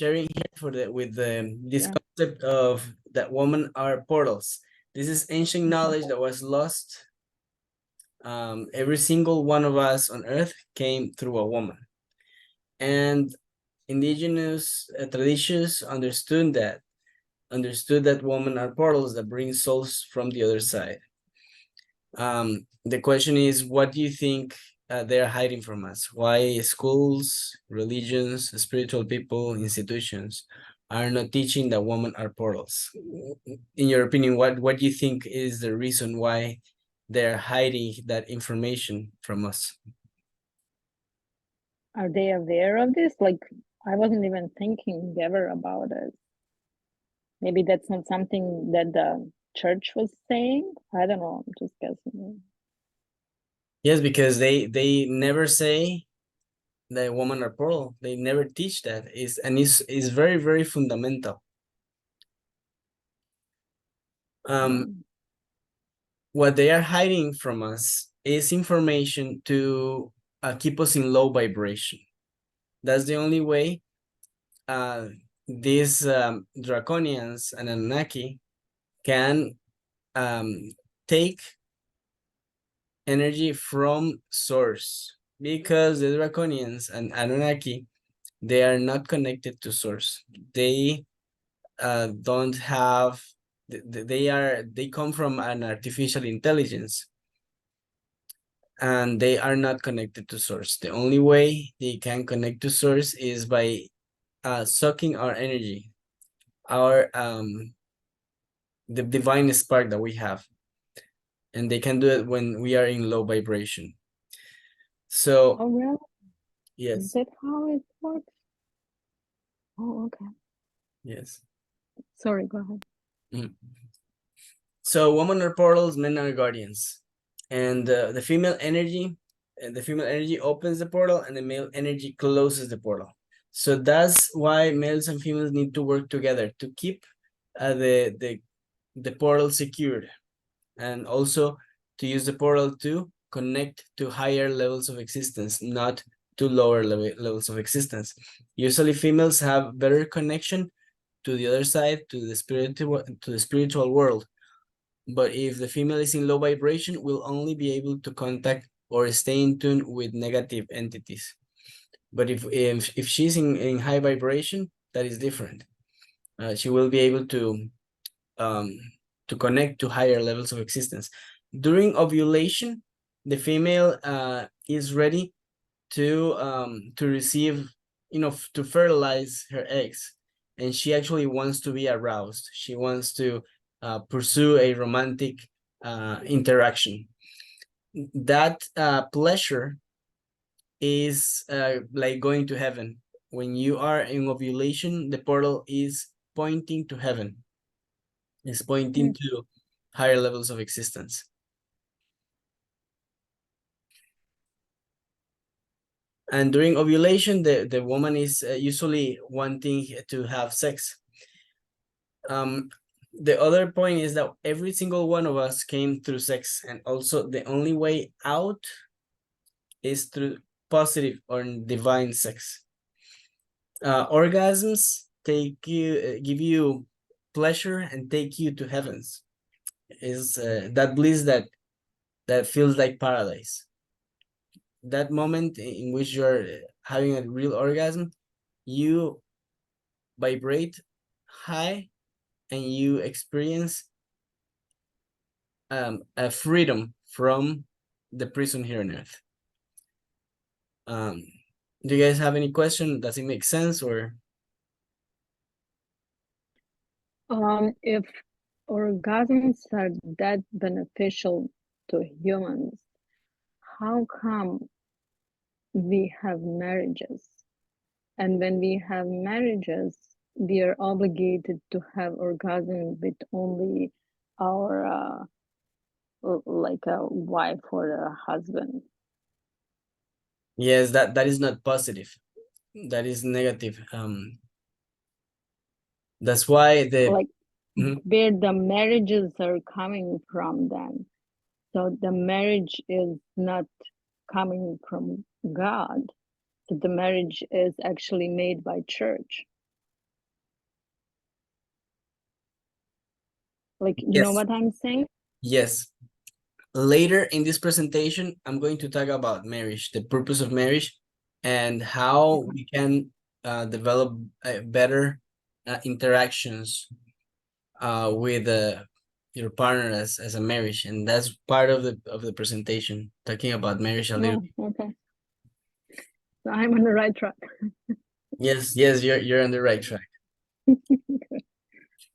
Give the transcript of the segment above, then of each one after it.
sharing here for the with the this Yeah. concept of that women are portals. This is ancient knowledge that was lost. Every single one of us on earth came through a woman, and indigenous traditions understood that women are portals that bring souls from the other side. The question is, what do you think they're hiding from us? Why schools, religions, spiritual people, institutions are not teaching that women are portals? In your opinion, what do you think is the reason why they're hiding that information from us? Are they aware of this? Like, I wasn't even thinking ever about it. Maybe that's not something that the church was saying. I don't know. I'm just guessing. Yes, because they never say that women are portal. They never teach that. Is very, very fundamental. Yeah. What they are hiding from us is information to keep us in low vibration. That's the only way these draconians and Anunnaki can take energy from source, because the draconians and Anunnaki, they are not connected to source. They don't have, they come from an artificial intelligence, and they are not connected to source. The only way they can connect to source is by sucking our energy, our the divine spark that we have, and they can do it when we are in low vibration. So Oh, really? Is yes, that how it works? Oh, okay. yes. Sorry, go ahead. Mm. So women are portals, men are guardians, and the female energy opens the portal, and the male energy closes the portal. So that's why males and females need to work together to keep the portal secured, and also to use the portal to connect to higher levels of existence, not to lower levels of existence. Usually females have better connection to the other side, to the spiritual world. But if the female is in low vibration, will only be able to contact or stay in tune with negative entities. But if she's in high vibration, that is different. She will be able um, to connect to higher levels of existence. During ovulation, the female is ready to receive, to fertilize her eggs, and she actually wants to be aroused. She wants to pursue a romantic interaction. That pleasure is like going to heaven. When you are in ovulation, the portal is pointing to heaven. It's pointing Mm. to higher levels of existence. And during ovulation, the woman is usually wanting to have sex. The other point is that every single one of us came through sex, and also the only way out is through positive or divine sex. Orgasms give you pleasure and take you to heavens. Is that bliss that feels like paradise. That moment in which you're having a real orgasm, you vibrate high, and you experience a freedom from the prison here on earth. Do you guys have any question? Does it make sense? Or If orgasms are that beneficial to humans, how come we have marriages? And when we have marriages, we are obligated to have orgasm with only our like a wife or a husband. yes, that is not positive. That is negative. That's why Like Mhm. where the marriages are coming from then. So the marriage is not coming from God. So the marriage is actually made by church. Like, you know Yes, what I'm saying? yes. Later in this presentation, I'm going to talk about marriage, the purpose of marriage, and how we can develop better interactions with your partner as a marriage, and that's part of the presentation, talking about marriage a little. Oh, okay. So I'm on the right track. Yes, yes, you're on the right track.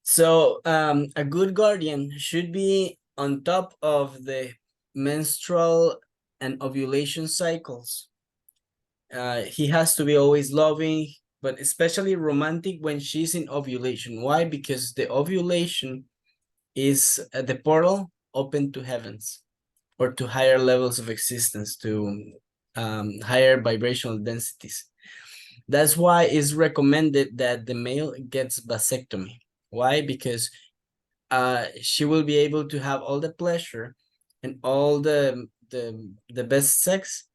So a good guardian should be on top of the menstrual and ovulation cycles. He has to be always loving, but especially romantic when she's in ovulation. Why? Because the ovulation is the portal open to heavens or to higher levels of existence, to higher vibrational densities. That's why it's recommended that the male gets vasectomy. Why? Because she will be able to have all the pleasure and all the best sex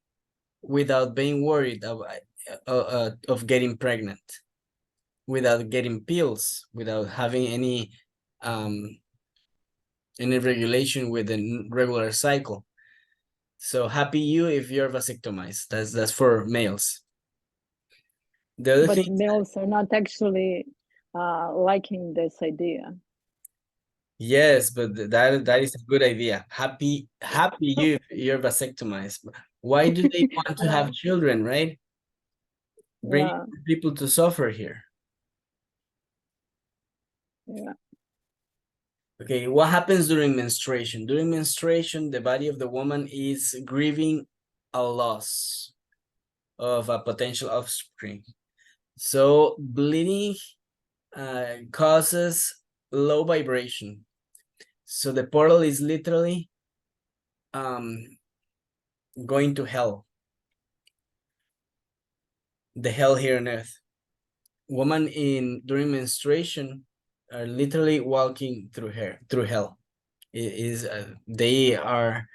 without being worried of getting pregnant, without getting pills, without having any regulation with the regular cycle. So happy you if you're vasectomized. That's for males. The other But thing, males are not actually liking this idea. yes, but that is a good idea. Happy you if you're vasectomized. Why do they want to have children, right? Bring Yeah, people to suffer here. yeah. Okay, what happens during menstruation? During menstruation, the body of the woman is grieving a loss of a potential offspring. So bleeding causes low vibration. So the portal is literally going to hell, the hell here on earth. Women during menstruation are literally walking through hell. It is they are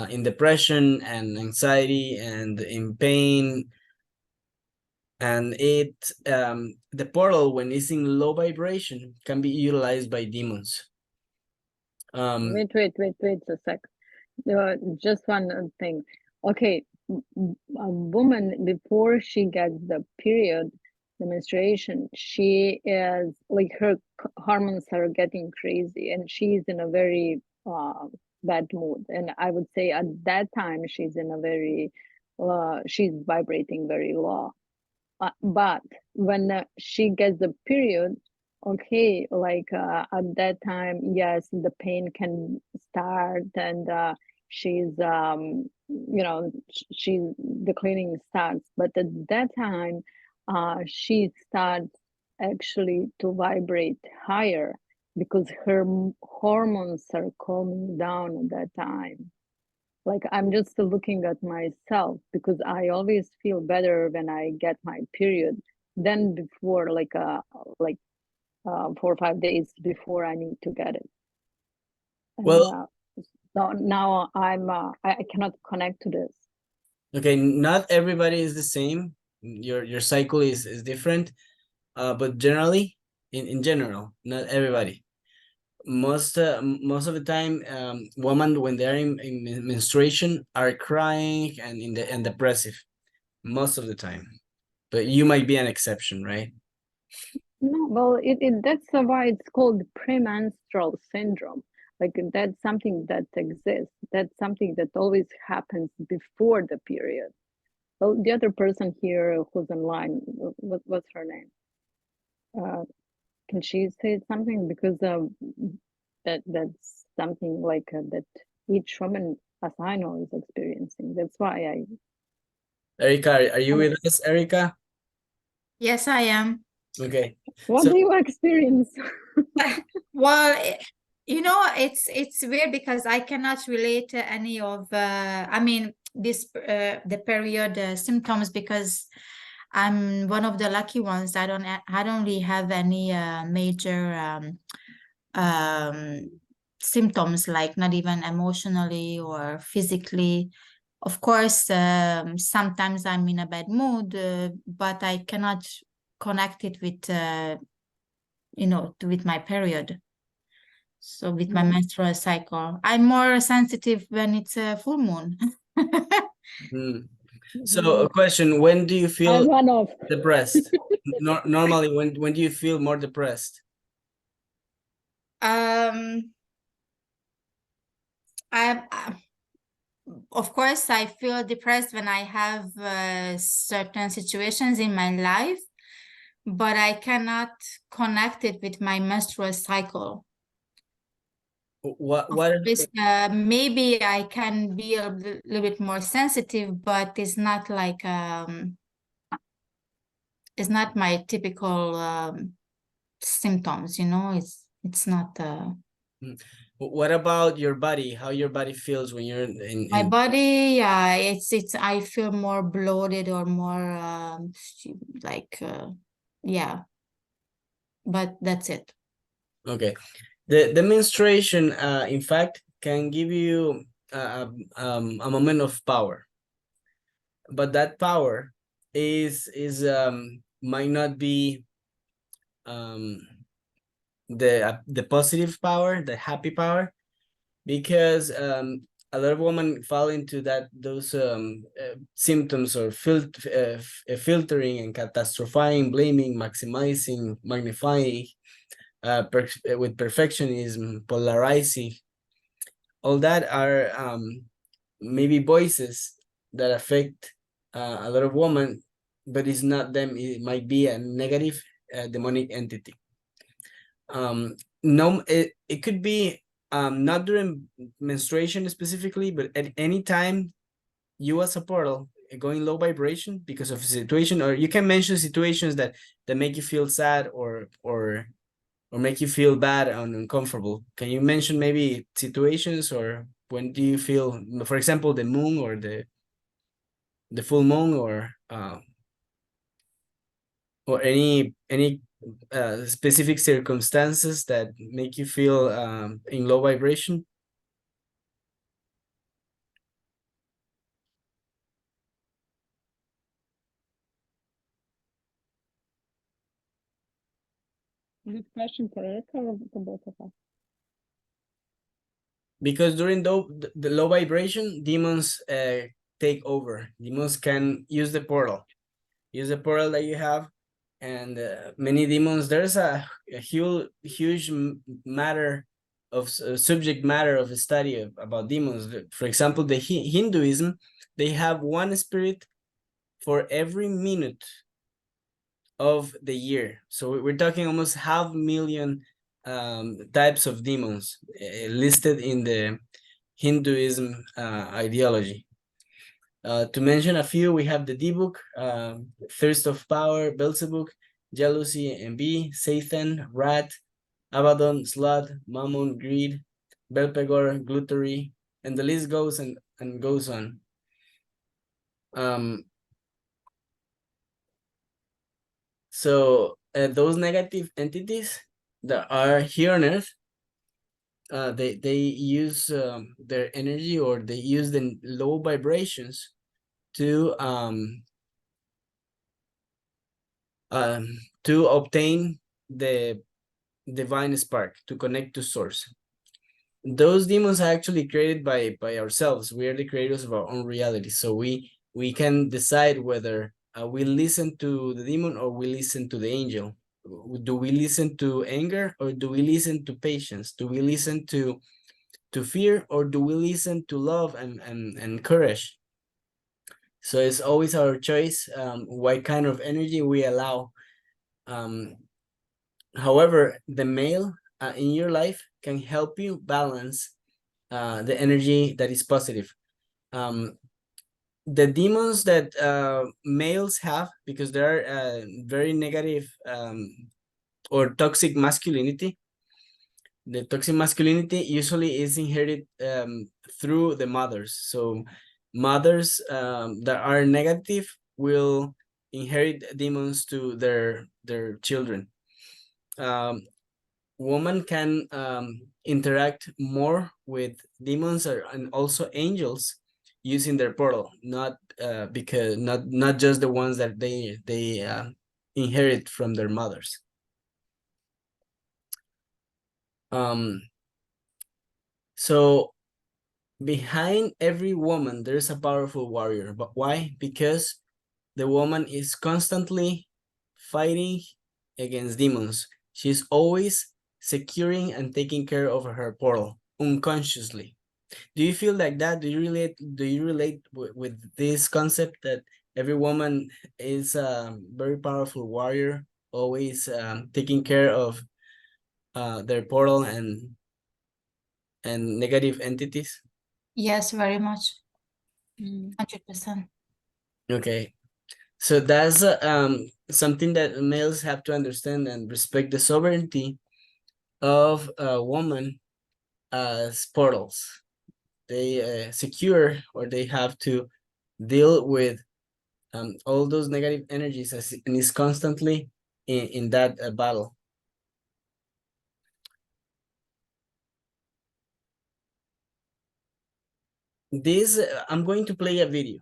in depression and anxiety and in pain, and the portal, when it's in low vibration, can be utilized by demons. Wait a sec. Just one thing. Okay, a woman before she gets the period, the menstruation, she is like her hormones are getting crazy, and she's in a very bad mood. And I would say at that time she's in a very she's vibrating very low. But when she gets the period, okay, like at that time, yes, the pain can start, and she's she the cleaning starts. But at that time, she starts actually to vibrate higher because her hormones are calming down at that time. Like, I'm just looking at myself because I always feel better when I get my period than before, like 4 or 5 days before I need to get it. And Well, so now I cannot connect to this. okay, not everybody is the same. Your cycle is different, but generally, in general, not everybody. Most of the time, women when they're in menstruation are crying and depressive most of the time. But you might be an exception, right? No, well, that's why it's called premenstrual syndrome. Like, that's something that exists. That's something that always happens before the period. Well, the other person here who's online, what's her name? Can she say something? Because that's something like that each woman, as I know, is experiencing. That's why Erica, are you I mean, with us, Erica? Yes, I am. Okay. what So do you experience? Well, it's weird because I cannot relate to any of I mean this the period symptoms because I'm one of the lucky ones. I don't really have any major um symptoms, like not even emotionally or physically. Of course, sometimes I'm in a bad mood, but I cannot connect it with with my period. So with my menstrual cycle, I'm more sensitive when it's a full moon. So a question, when do you feel I'm one of. depressed? Normally, when do you feel more depressed? I of course, I feel depressed when I have certain situations in my life, but I cannot connect it with my menstrual cycle. What Maybe I can be a little bit more sensitive, but it's not like it's not my typical symptoms, you know. It's not what about your body? How your body feels when you're my in body. Yeah, it's I feel more bloated or more like yeah, but that's it. Okay. The menstruation, in fact, can give you a moment of power, but that power is might not be the positive power, the happy power, because a lot of women fall into those symptoms or filtering and catastrophizing, blaming, maximizing, magnifying, with perfectionism, polarizing. All that are maybe voices that affect a lot of women, but it's not them. It might be a negative demonic entity. No, it could be not during menstruation specifically, but at any time you as a portal going low vibration because of a situation, or you can mention situations that make you feel sad or make you feel bad and uncomfortable. Can you mention maybe situations, or when do you feel, for example, the moon or the full moon, or any specific circumstances that make you feel in low vibration? Good question for Erica or for both of us? Because during the low vibration, demons take over. Demons can use the portal that you have, and many demons. There's a huge matter of subject matter of study about demons. For example, the Hinduism, they have one spirit for every minute of the year. So we're talking almost 500,000 types of demons listed in the Hinduism ideology. To mention a few, we have the D-Book, Thirst of Power, Beelzebub, Jealousy, Envy, Satan, Rat, Abaddon, Sloth, Mammon, Greed, Belpegor, Gluttony, and the list goes and goes on. So those negative entities that are here on Earth, they use their energy, or they use the low vibrations to obtain the divine spark, to connect to source. Those demons are actually created by ourselves. We are the creators of our own reality, so we can decide whether we listen to the demon or we listen to the angel. Do we listen to anger, or do we listen to patience? Do we listen to fear, or do we listen to love and courage? So it's always our choice what kind of energy we allow. However, the male in your life can help you balance the energy that is positive. The demons that males have, because there are very negative or toxic masculinity. The toxic masculinity usually is inherited through the mothers. So mothers that are negative will inherit demons to their children. Woman can interact more with demons and also angels using their portal, not because not just the ones that they inherit from their mothers. So behind every woman, there's a powerful warrior. But why? Because the woman is constantly fighting against demons. She's always securing and taking care of her portal unconsciously. Do you feel like that? Do you relate with this concept that every woman is a very powerful warrior, always taking care of their portal and negative entities? Yes, very much. Mm. 100%. Okay. So that's something that males have to understand and respect the sovereignty of a woman as portals. They secure, or they have to deal with all those negative energies and is constantly in that battle. This I'm going to play a video.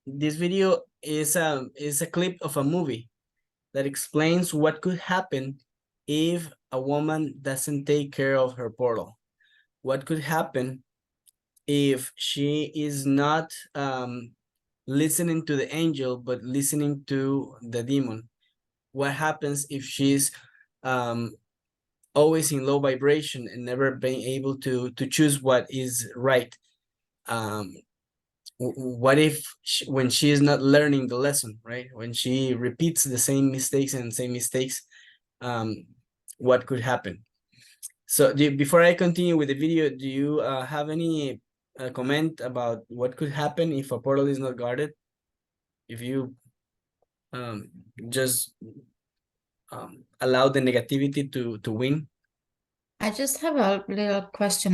This video is a clip of a movie that explains what could happen if a woman doesn't take care of her portal. What could happen if she is not listening to the angel, but listening to the demon? What happens if she's always in low vibration and never being able to choose what is right? What if when she is not learning the lesson, right? When she repeats the same mistakes and same mistakes, what could happen? So before I continue with the video, do you have any comment about what could happen if a portal is not guarded? If you just allow the negativity to win? I just have a little question,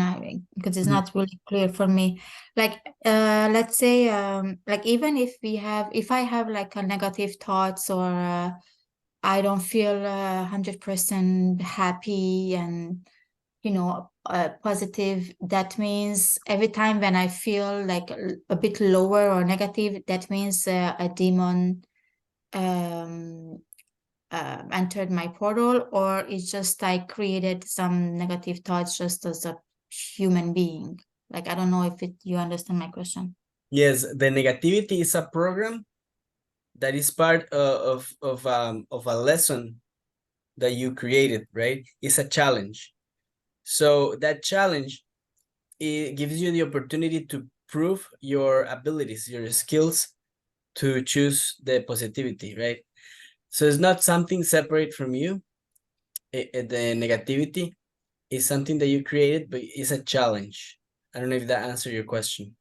because it's Mhm. not really clear for me. Like, let's say, like even if I have like a negative thoughts, or I don't feel 100% happy and positive, that means every time when I feel like a bit lower or negative, that means a demon um entered my portal, or it's just I created some negative thoughts just as a human being. Like, I don't know if you understand my question. Yes, the negativity is a program that is part of a lesson that you created, right? It's a challenge. So that challenge, it gives you the opportunity to prove your abilities, your skills, to choose the positivity, right? So it's not something separate from you. The negativity is something that you created, but it's a challenge. I don't know if that answered your question.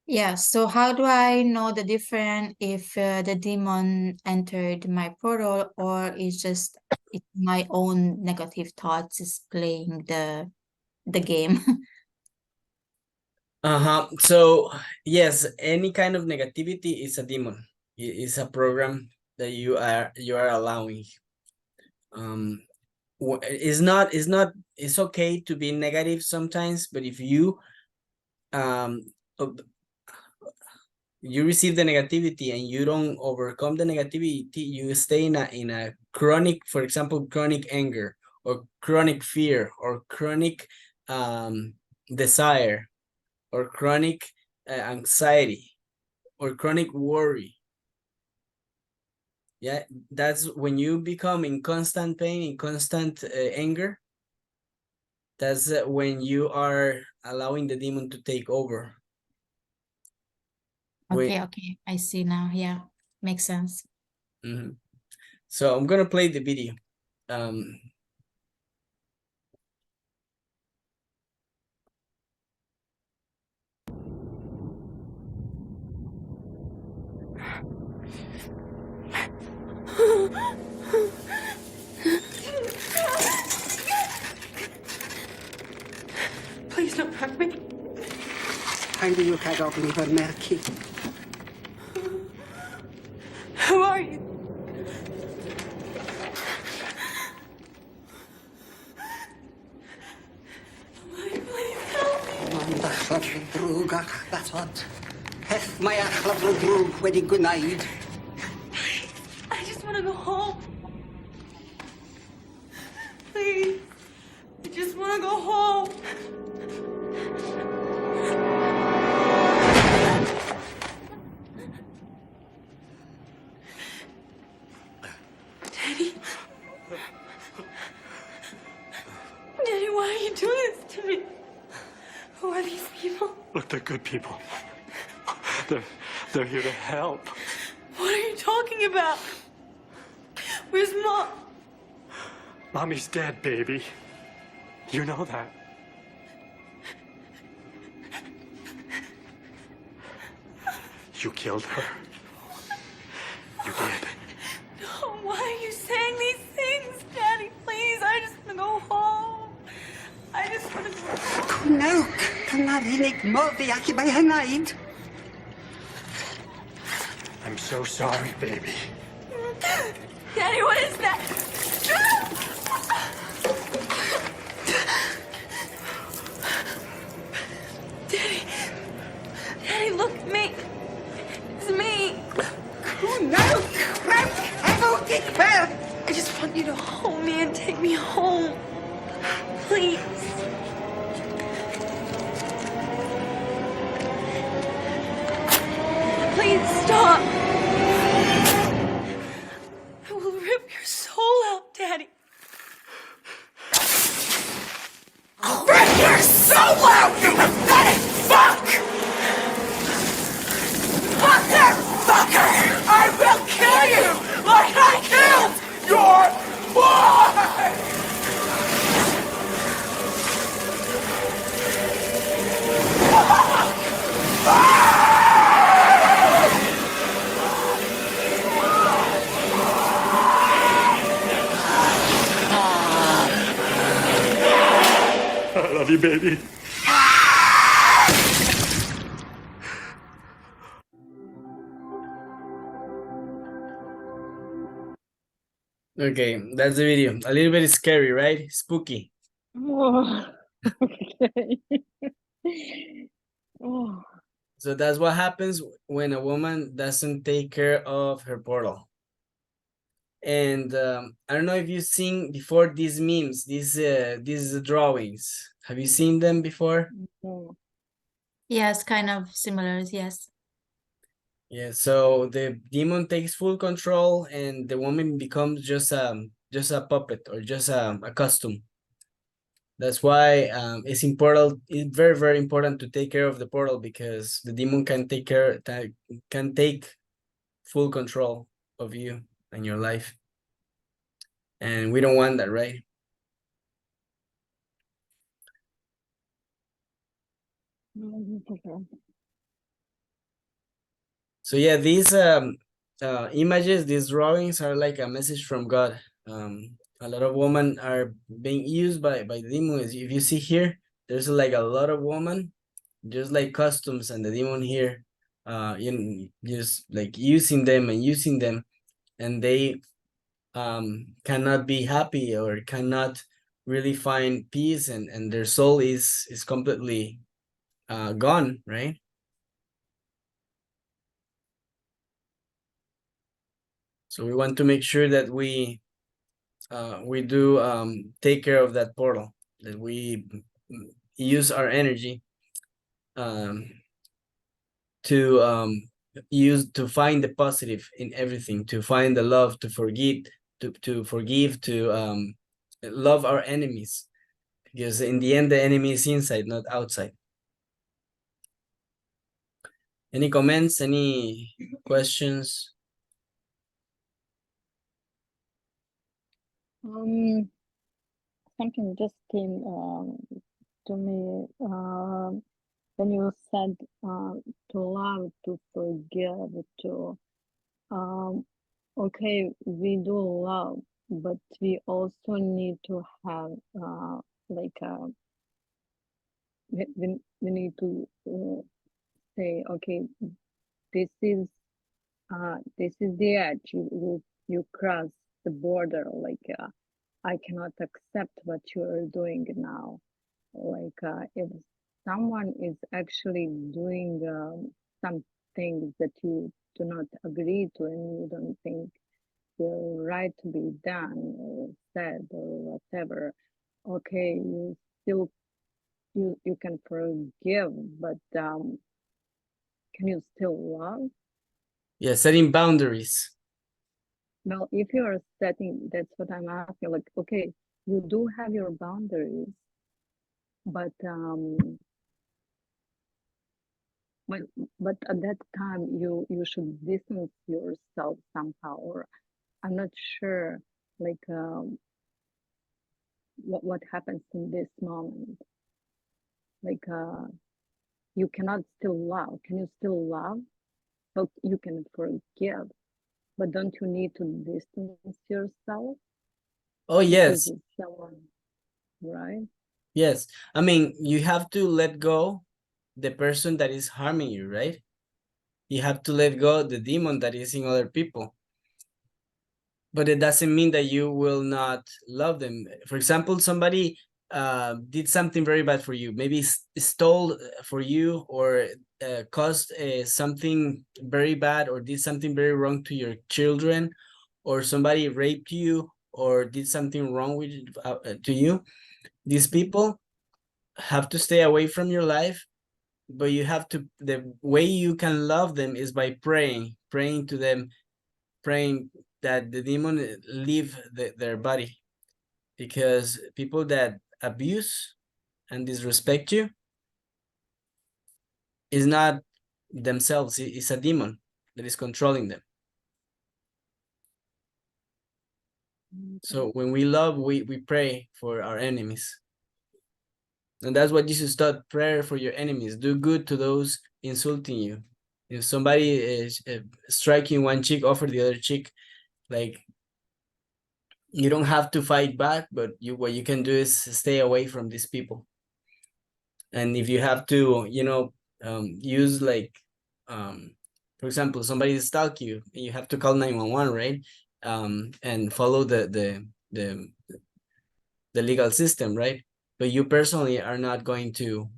Yeah, so how do I know the difference if the demon entered my portal, or it's my own negative thoughts is playing the game? So yes, any kind of negativity is a demon. It's a program that you are allowing. It's okay to be negative sometimes, but if you um you receive the negativity and you don't overcome the negativity, you stay in a chronic, for example, chronic anger, or chronic fear, or chronic desire, or chronic anxiety, or chronic worry. Yeah, that's when you become in constant pain, in constant anger. That's when you are allowing the demon to take over. Okay, I see now. Yeah, makes sense. Mhm. So I'm gonna play the video. Um, Please don't hurt me. Heidi, you cannot leave a Merky. Who are you? Please help me. That's what. Heth my achlafl drwg wedi gwneud. I just want to go home. Please. I just want to go home. Daddy, why are you doing this to me? Who are these people? Look, they're good people. They're here to help. What are you talking about? Where's Mom? Mommy's dead, baby. You know that. You killed her. You did. No, why are you saying these things, Daddy? Please, I just want to go home. I just want to go home. Wnewch, dyna'r unig modd i allu mae hynnaid. I'm so sorry, baby. Daddy, what is that? Daddy, look at me. It's me. Wnewch, rewch, efo digfer. I just want you to hold me and take me home. Please. Please stop. I will rip your soul out, Daddy. Rip your soul out, you pathetic fuck! Motherfucker! I will kill you like I killed your boy! I love you, baby. Okay, that's the video. A little bit scary, right? Spooky. Oh, okay. Oh, So that's what happens when a woman doesn't take care of her portal. And I don't know if you've seen before these memes, these drawings. Have you seen them before? no. Yes, kind of similar, yes. Yeah, so the demon takes full control and the woman becomes just a puppet or just a costume. That's why it's important. It's very, very important to take care of the portal because the demon can take full control of you and your life. And we don't want that, right? So yeah, these images, these drawings are like a message from God. A lot of women are being used by the demons. If you see here, there's like a lot of women, just like costumes, and the demon here, just like using them, and they cannot be happy or cannot really find peace, and their soul is completely gone, right? So we want to make sure that we do take care of that portal, that we use our energy to use to find the positive in everything, to find the love, to forgive, to love our enemies, because in the end the enemy is inside, not outside. Any comments, any questions? Something just came to me when you said to love, to forgive, to okay, we do love, but we also need to have like we need to say, okay, this is the edge. You cross the border. Like I cannot accept what you are doing now. Like if someone is actually doing some things that you do not agree to and you don't think they're right to be done or said or whatever, okay, you still you can forgive, but can you still love? Yeah, setting boundaries. Well, if you're setting, that's what I'm asking. Like, okay, you do have your boundaries, but but but at that time you should distance yourself somehow, or I'm not sure, like what happens in this moment. Like you cannot still love. Can you still love? But you can forgive, but don't you need to distance yourself Oh, because yes. it's someone, right? Yes. I mean, you have to let go the person that is harming you, right? You have to let go the demon that is in other people. But it doesn't mean that you will not love them. For example, somebody did something very bad for you, maybe stole for you, or caused something very bad, or did something very wrong to your children, or somebody raped you, or did something wrong with to you. These people have to stay away from your life, but you have to, the way you can love them is by praying to them, praying that the demon leave their body, because people that abuse and disrespect you is not themselves, it's a demon that is controlling them. So when we love, we pray for our enemies. And that's what Jesus taught: prayer for your enemies. Do good to those insulting you. If somebody is striking one cheek, offer the other cheek. Like, you don't have to fight back, but what you can do is stay away from these people. And if you have to, use like, for example, somebody stalk you, you have to call 911, right? And follow the legal system, right? But you personally are not going to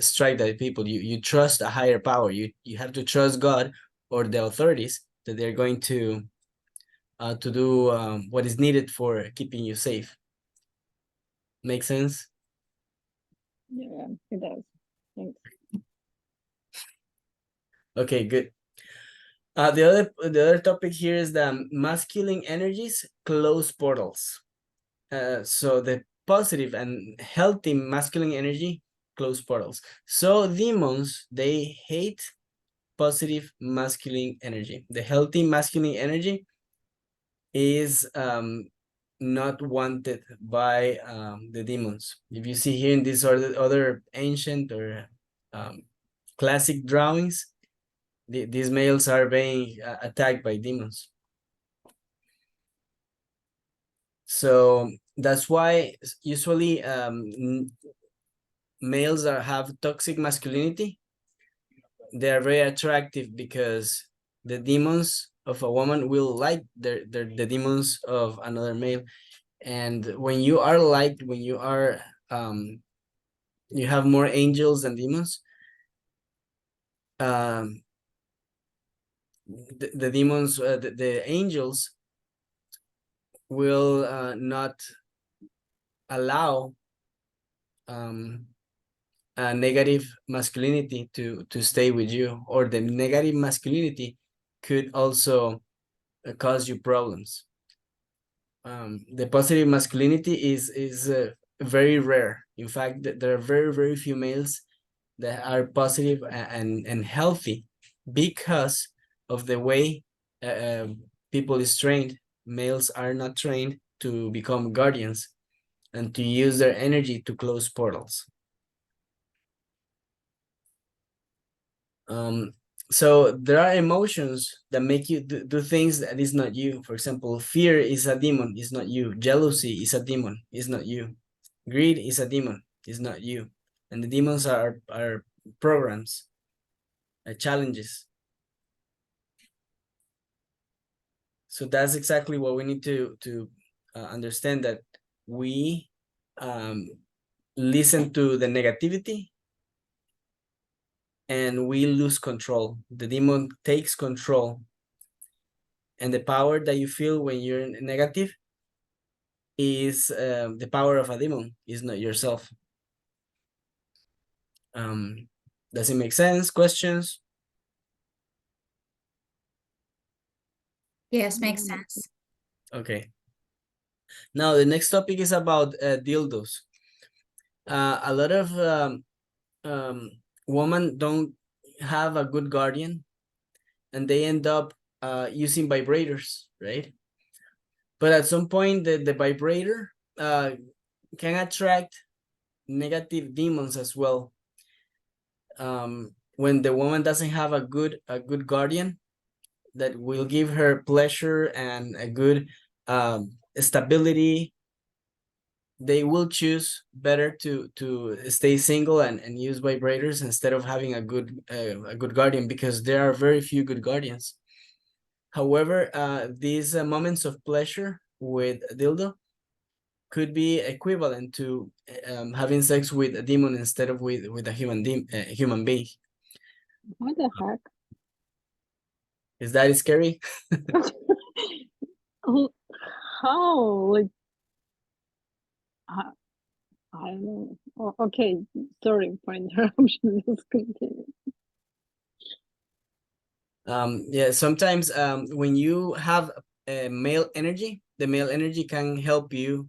strike that people. You trust a higher power. You have to trust God or the authorities that they're going to do what is needed for keeping you safe. Make sense? Yeah, it does. Thanks. Okay, good. The other topic here is the masculine energies close portals. So the positive and healthy masculine energy close portals. So demons, they hate positive masculine energy. The healthy masculine energy is not wanted by the demons. If you see here in these other ancient or classic drawings, these males are being attacked by demons. So that's why usually males that have toxic masculinity, they are very attractive, because the demons of a woman will like the demons of another male. And when you are liked, when you are you have more angels than demons, the demons, the angels will not allow a negative masculinity to stay with you, or the negative masculinity could also cause you problems. The positive masculinity is very rare. In fact, there are very few males that are positive and healthy, because of the way people is trained. Males are not trained to become guardians and to use their energy to close portals. So there are emotions that make you do things that is not you. For example, fear is a demon, is not you. Jealousy is a demon, is not you. Greed is a demon, is not you. And the demons are programs, challenges. So that's exactly what we need to understand, that we listen to the negativity and we lose control. The demon takes control, and the power that you feel when you're negative is the power of a demon, is not yourself. Does it make sense? Questions? Yes, makes sense. Okay. Now the next topic is about dildos. A lot of women don't have a good guardian, and they end up using vibrators, right? But at some point, the vibrator can attract negative demons as well. When the woman doesn't have a good guardian that will give her pleasure and a good stability, they will choose better to stay single and use vibrators instead of having a good guardian, because there are very few good guardians. However, these moments of pleasure with dildo could be equivalent to having sex with a demon instead of with a human being. What the heck? Is that scary? How? Like, I, I don't know. Oh, okay, sorry for interruption. Just continue. Yeah, sometimes when you have male energy, the male energy can help you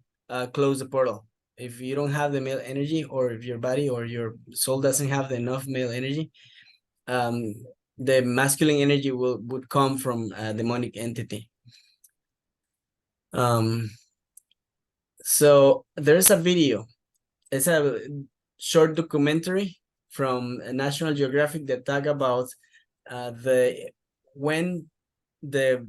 close the portal. If you don't have the male energy, or if your body or your soul doesn't have enough male energy, the masculine energy would come from a demonic entity. So there's a video. It's a short documentary from National Geographic that talk about when the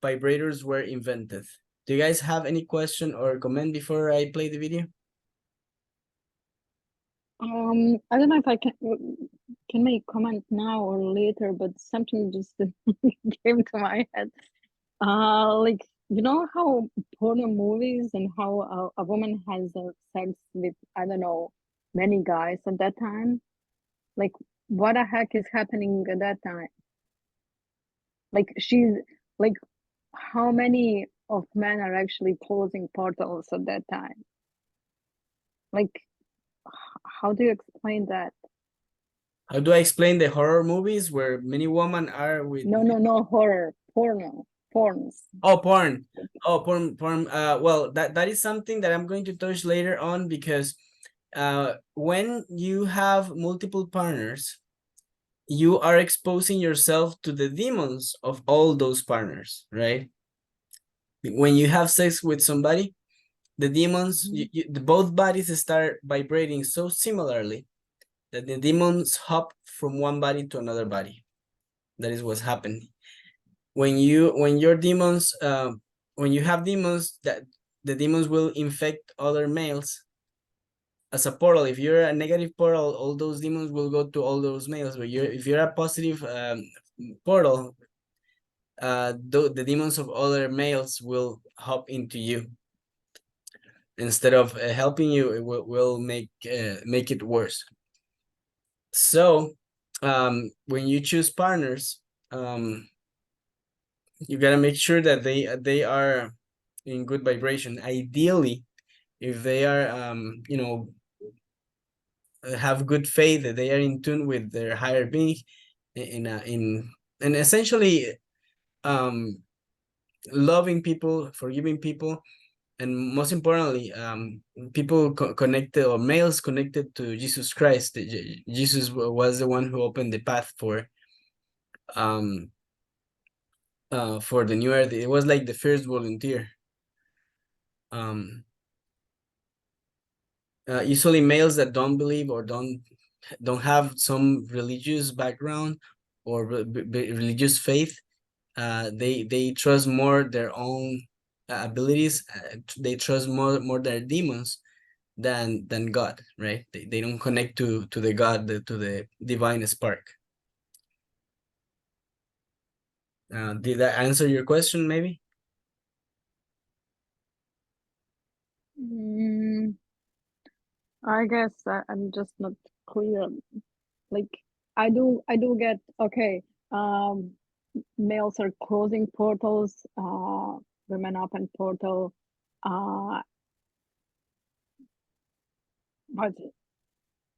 vibrators were invented. Do you guys have any question or comment before I play the video? I don't know if I can make comment now or later, but something just came to my head. Like, you know how porno movies and how a woman has sex with, I don't know, many guys at that time? Like, what the heck is happening at that time? Like, she's like, how many of men are actually closing portals at that time? Like, how do you explain that? How do I explain the horror movies where many women are with? No, horror, porns. Oh, porn. Oh, porn. Well, that is something that I'm going to touch later on, because when you have multiple partners, you are exposing yourself to the demons of all those partners, right? When you have sex with somebody, the demons, both bodies start vibrating so similarly that the demons hop from one body to another body. That is what's happening. When you have demons, that the demons will infect other males as a portal. If you're a negative portal, all those demons will go to all those males. But if you're a positive portal, the demons of other males will hop into you. Instead of helping you, it will make it worse. So when you choose partners, you gotta make sure that they are in good vibration. Ideally, if they are have good faith, that they are in tune with their higher being, and essentially loving people, forgiving people, and most importantly, people connected, or males connected to Jesus Christ. Jesus was the one who opened the path for the new earth. It was like the first volunteer. Usually males that don't believe or don't have some religious background or religious faith, they trust more their own abilities. They trust more their demons than God, right? They don't connect to the God, to the divine spark. Did that answer your question, maybe? I guess I'm just not clear. Like, I do get, okay, males are closing portals, women open portal, but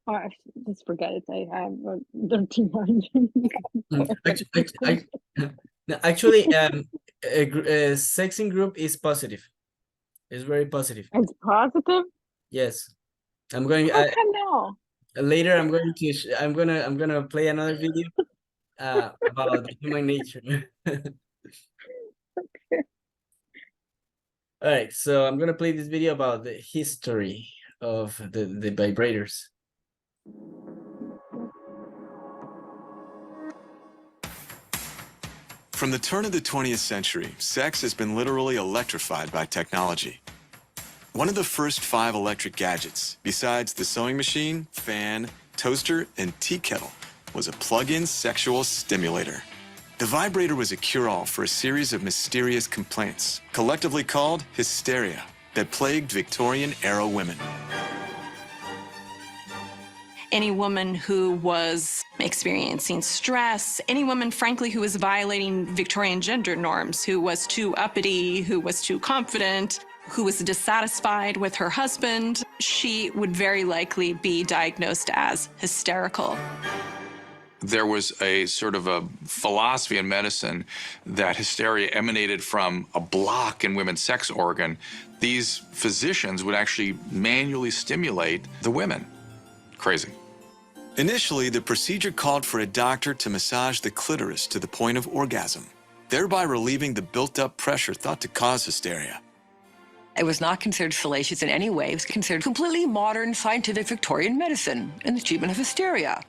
I just forget it. I have a dirty mind. Actually, No, actually, a sexing group is positive. It's very positive. It's positive. Yes, I'm going. How come now? Later, I'm going to. I'm gonna play another video about the human nature. All right, so I'm gonna play this video about the history of the vibrators. From the turn of the 20th century, sex has been literally electrified by technology. One of the first 5 electric gadgets, besides the sewing machine, fan, toaster, and tea kettle, was a plug-in sexual stimulator. The vibrator was a cure-all for a series of mysterious complaints, collectively called hysteria, that plagued Victorian-era women. Any woman who was experiencing stress, any woman, frankly, who was violating Victorian gender norms, who was too uppity, who was too confident, who was dissatisfied with her husband, she would very likely be diagnosed as hysterical. There was a sort of a philosophy in medicine that hysteria emanated from a block in women's sex organ. These physicians would actually manually stimulate the women. Crazy. Initially, the procedure called for a doctor to massage the clitoris to the point of orgasm, thereby relieving the built-up pressure thought to cause hysteria. It was not considered salacious in any way. It was considered completely modern scientific Victorian medicine in the treatment of hysteria.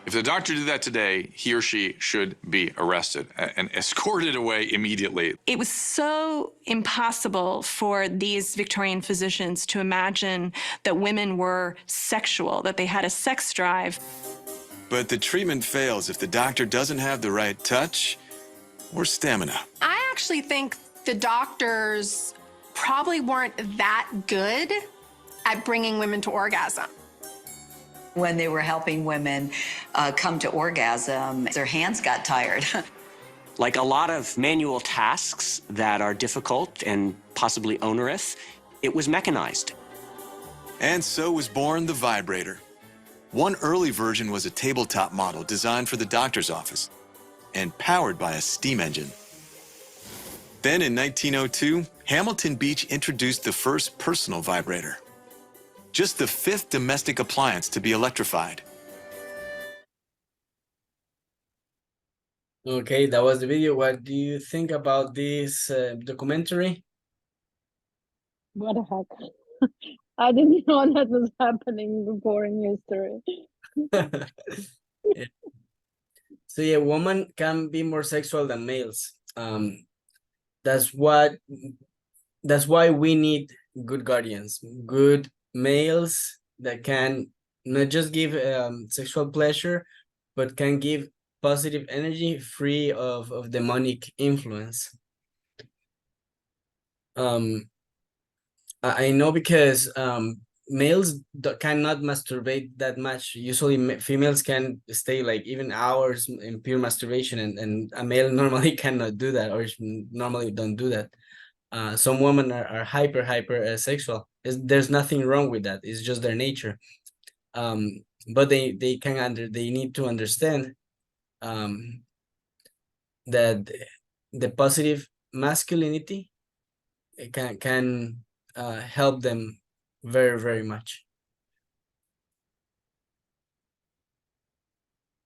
If the doctor did that today, he or she should be arrested and escorted away immediately. It was so impossible for these Victorian physicians to imagine that women were sexual, that they had a sex drive. But the treatment fails if the doctor doesn't have the right touch or stamina. I actually think the doctors probably weren't that good at bringing women to orgasm. When they were helping women come to orgasm, their hands got tired. Like a lot of manual tasks that are difficult and possibly onerous, it was mechanized. And so was born the vibrator. One early version was a tabletop model designed for the doctor's office and powered by a steam engine. Then in 1902, Hamilton Beach introduced the first personal vibrator. Just the 5th domestic appliance to be electrified. Okay, that was the video. What do you think about this documentary? What the heck? I didn't know that was happening before in history. Yeah. So yeah, women can be more sexual than males. That's why we need good guardians, good males that can not just give sexual pleasure, but can give positive energy free of demonic influence. I know because males cannot masturbate that much. Usually females can stay like even hours in pure masturbation, and a male normally cannot do that, or normally don't do that. Some women are hyper sexual. There's nothing wrong with that. It's just their nature. But they need to understand that the positive masculinity can help them very much.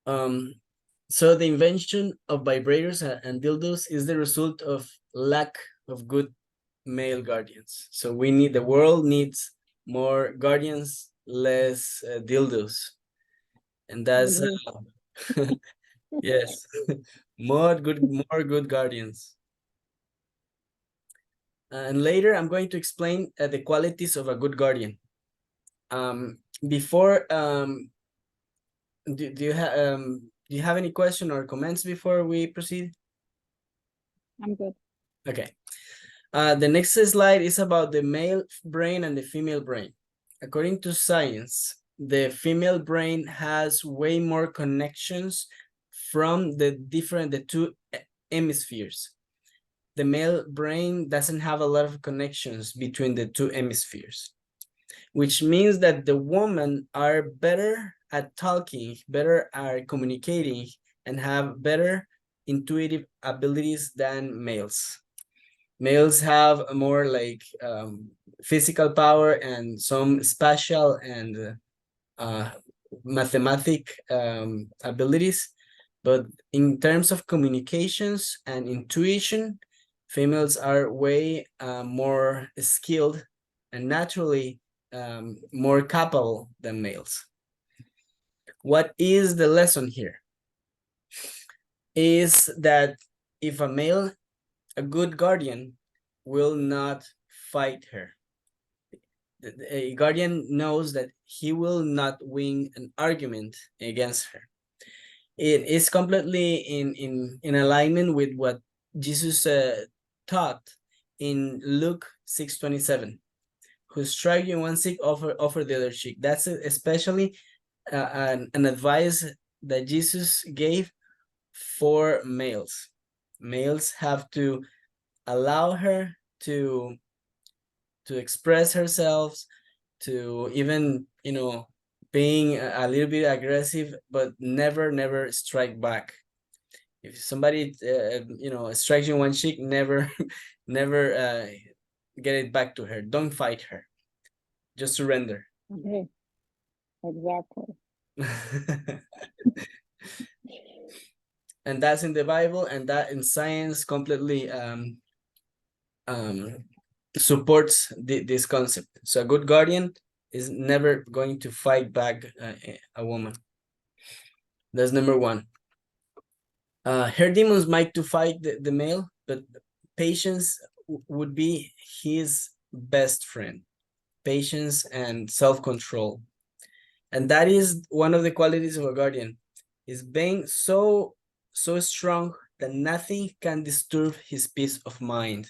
So the invention of vibrators and dildos is the result of lack of good male guardians. So the world needs more guardians, less dildos, and that's yes, more good guardians. And later I'm going to explain the qualities of a good guardian. Before do you have any question or comments before we proceed? I'm good. Okay. The next slide is about the male brain and the female brain. According to science, the female brain has way more connections from the two hemispheres. The male brain doesn't have a lot of connections between the two hemispheres, which means that the women are better at talking, better at communicating and have better intuitive abilities than males. Males have more like physical power and some spatial and mathematic abilities, but in terms of communications and intuition, females are way more skilled and naturally more capable than males. What is the lesson here? Is that if a male, a good guardian, will not fight her. A guardian knows that he will not win an argument against her. It is completely in alignment with what Jesus taught in Luke 6:27. Who strike you one cheek, offer the other cheek. That's especially an advice that Jesus gave for males. Males have to allow her to express herself, to even, you know, being a little bit aggressive, but never strike back. If somebody you know, strikes you one cheek, never get it back to her. Don't fight her, just surrender. Okay, exactly. And that's in the Bible, and that in science completely supports this concept. So a good guardian is never going to fight back a woman. That's number one. Her demons might to fight the male, but patience would be his best friend. Patience and self-control. And that is one of the qualities of a guardian, is being so strong that nothing can disturb his peace of mind.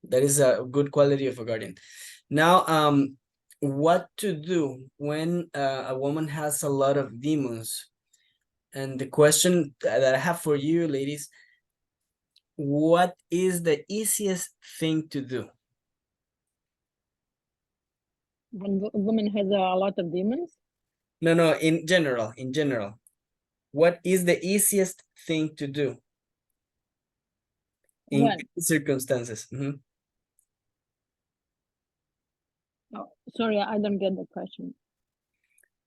That is a good quality of a guardian. Now, what to do when a woman has a lot of demons? And the question that I have for you, ladies, what is the easiest thing to do? When a woman has a lot of demons? No, in general, what is the easiest thing to do in When? circumstances? Oh, sorry, I don't get the question.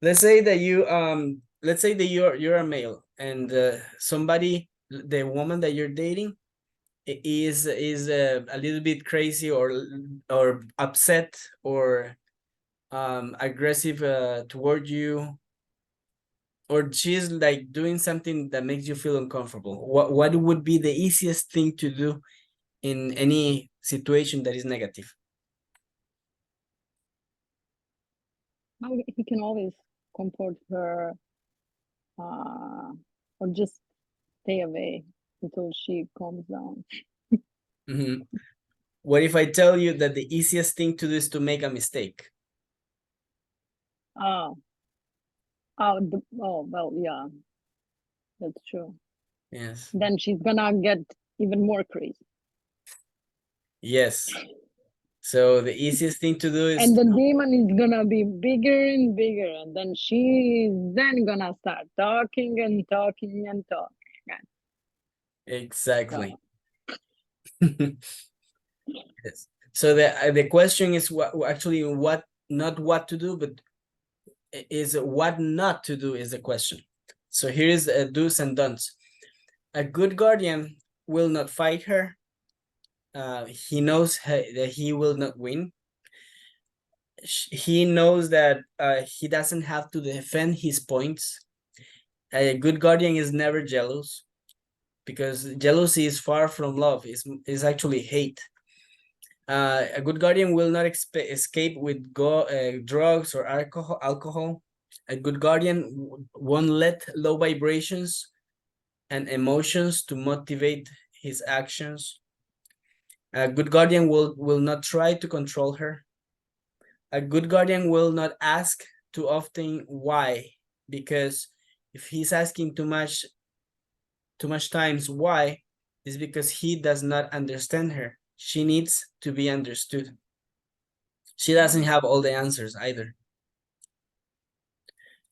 Let's say that you let's say that you're a male, and somebody, the woman that you're dating, is a little bit crazy or upset or aggressive toward you, or she's like doing something that makes you feel uncomfortable. What would be the easiest thing to do in any situation that is negative? He can always comfort her, or just stay away until she calms down. What if I tell you that the easiest thing to do is to make a mistake? Oh, well, yeah, that's true. Yes. Then she's gonna get even more crazy. Yes. So the easiest thing to do is And the demon is gonna be bigger and bigger, and then she's then gonna start talking and talking and talking. Exactly. Yes. So the question is actually what, not what to do, but is what not to do is the question. So here is do's and don'ts. A good guardian will not fight her. He knows that he will not win. He knows that he doesn't have to defend his points. A good guardian is never jealous, because jealousy is far from love, is actually hate. A good guardian will not escape with drugs or alcohol. A good guardian won't let low vibrations and emotions to motivate his actions. A good guardian will not try to control her. A good guardian will not ask too often why, because if he's asking too much times why, is because he does not understand her. She needs to be understood. She doesn't have all the answers either.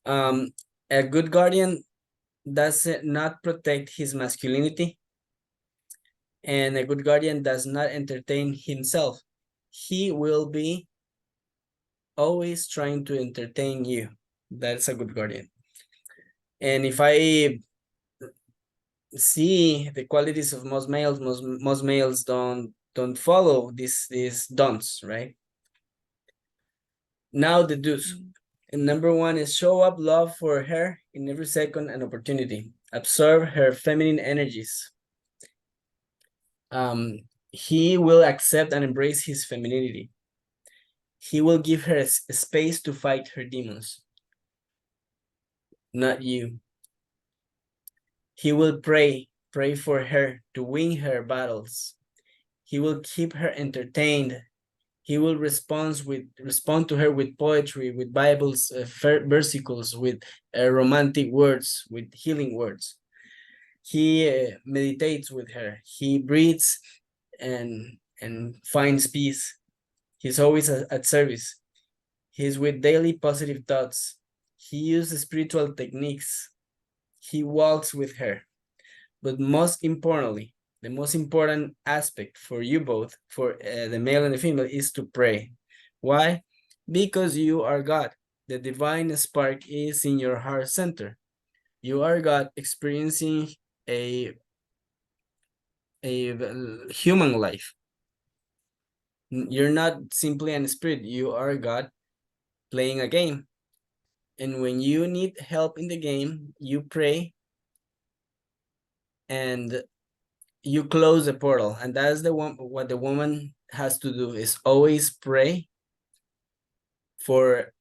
A good guardian does not protect his masculinity, and a good guardian does not entertain himself. He will be always trying to entertain you. That's a good guardian. And if I see the qualities of most males, most males don't follow these don'ts, right? Now the do's. And number one is show up love for her in every second and opportunity. Absorb her feminine energies. He will accept and embrace his femininity. He will give her a space to fight her demons, not you. He will pray for her to win her battles. He will keep her entertained. He will respond to her with poetry, with Bibles, versicles, with romantic words, with healing words. He meditates with her. He breathes and finds peace. He's always at service. He's with daily positive thoughts. He uses spiritual techniques. He walks with her. But most importantly, the most important aspect for you both, for the male and the female, is to pray. Why? Because you are God. The divine spark is in your heart center. You are God experiencing a human life. You're not simply an spirit. You are God playing a game. And when you need help in the game, you pray and you close the portal. And that's what the woman has to do, is always pray for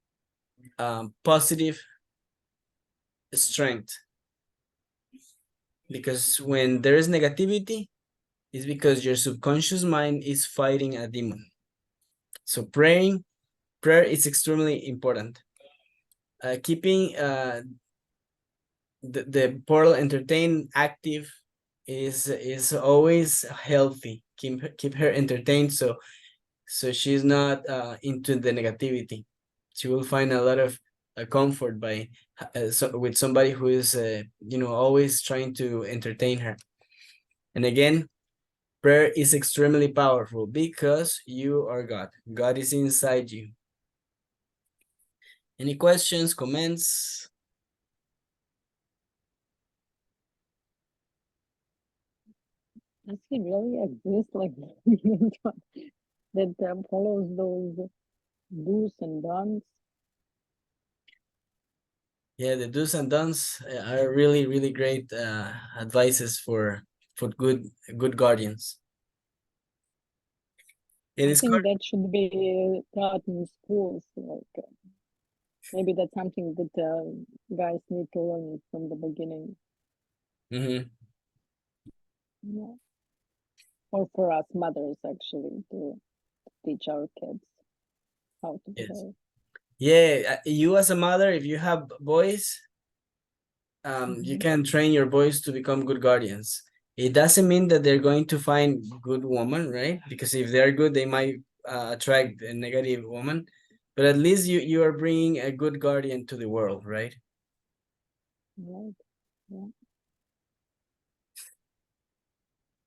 positive strength. Because when there is negativity, it's because your subconscious mind is fighting a demon. So prayer is extremely important. Keeping the portal entertained active is always healthy. Keep her entertained, so she's not into the negativity. She will find a lot of comfort by with somebody who is always trying to entertain her. And again, prayer is extremely powerful because you are God. God is inside you. Any questions, comments? Does he really exist like that follows those do's and don'ts? Yeah, the do's and don'ts are really, really great advices for good guardians. I think that should be taught in schools. Like maybe that's something that guys need to learn from the beginning. Mm-hmm. Yeah. Or for us mothers, actually, to teach our kids how to behave. Yeah, you as a mother, if you have boys, you can train your boys to become good guardians. It doesn't mean that they're going to find good woman, right? Because if they're good, they might attract a negative woman. But at least you are bringing a good guardian to the world, right? Right. Yeah.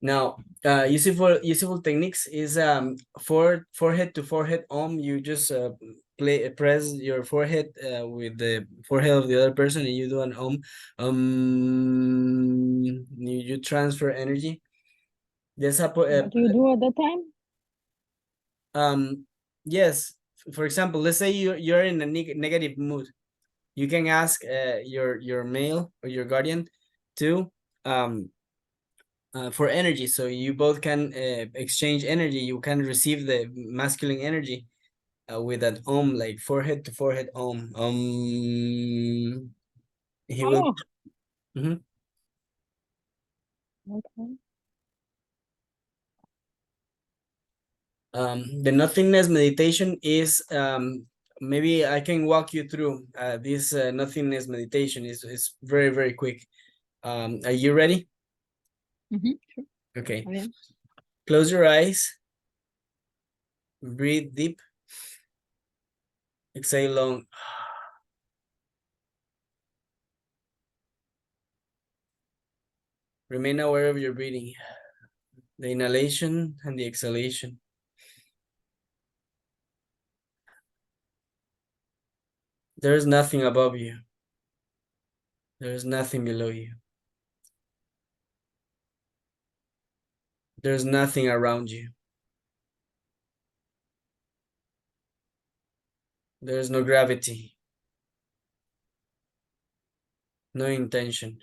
Now, useful techniques is forehead to forehead You just press your forehead with the forehead of the other person, and you do an you transfer energy. There's What do you do at that time? Yes. For example, let's say you're in a negative mood. You can ask your male or your guardian to for energy, so you both can exchange energy. You can receive the masculine energy with an like forehead to forehead he will. Oh. Mhm. Okay. The nothingness meditation is maybe I can walk you through this nothingness meditation. Is very, very quick. Are you ready? Sure. Okay. Oh, yeah. Close your eyes. Breathe deep. Exhale long. Remain aware of your breathing, the inhalation and the exhalation. There is nothing above you. There is nothing below you. There is nothing around you. There is no gravity, no intention,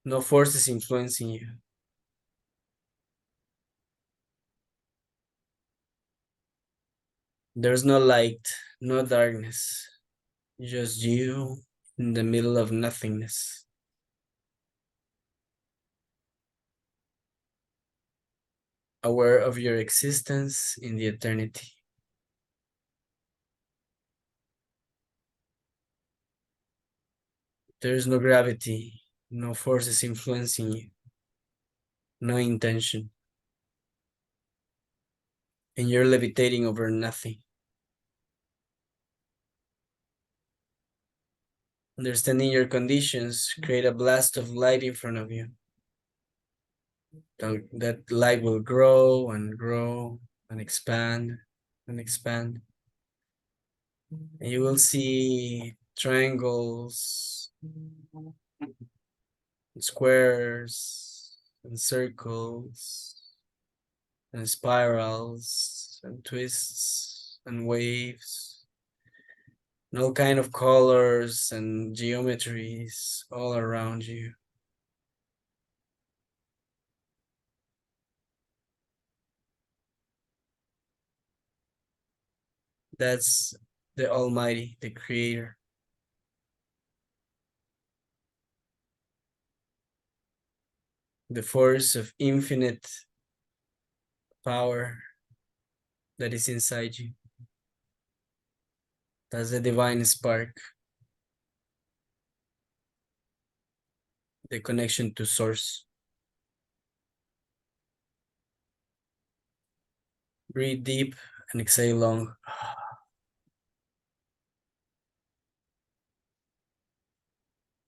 no forces influencing you. There's no light, no darkness, just you in the middle of nothingness. Aware of your existence in the eternity. There is no gravity, no forces influencing you, no intention. And you're levitating over nothing. Understanding your conditions, create a blast of light in front of you. That light will grow and grow and expand and expand. And you will see triangles, and squares, and circles, and spirals, and twists, and waves, and all kind of colors and geometries all around you. That's the Almighty, the Creator. The force of infinite power that is inside you. That's the divine spark. The connection to source. Breathe deep and exhale long.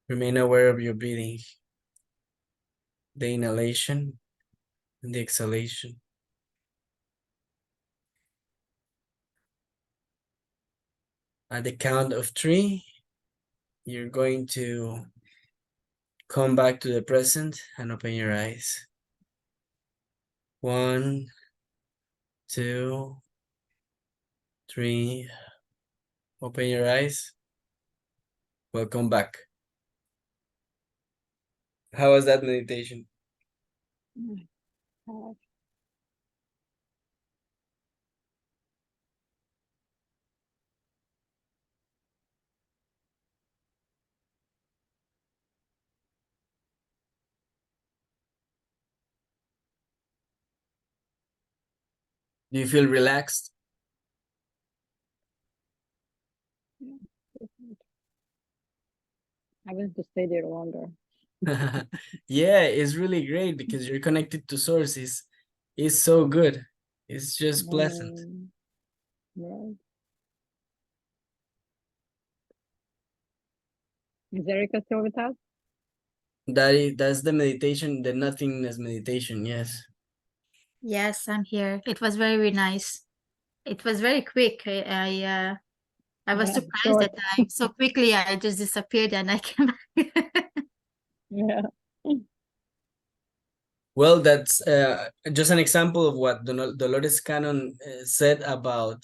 Remain aware of your breathing. The inhalation and the exhalation. At the count of 3, you're going to come back to the present and open your eyes. 1, 2, 3. Open your eyes. Welcome back. How was that meditation? Do you feel relaxed? I want to stay there longer. Yeah, it's really great because you're connected to source. It's so good. It's just pleasant. Right. Is Erica still with us? That's the meditation, the nothingness meditation. Yes. Yes, I'm here. It was very nice. It was very quick. I was Yeah, surprised short. that I so quickly I just disappeared and I came back. Yeah. Well, that's just an example of what Dolores Cannon said about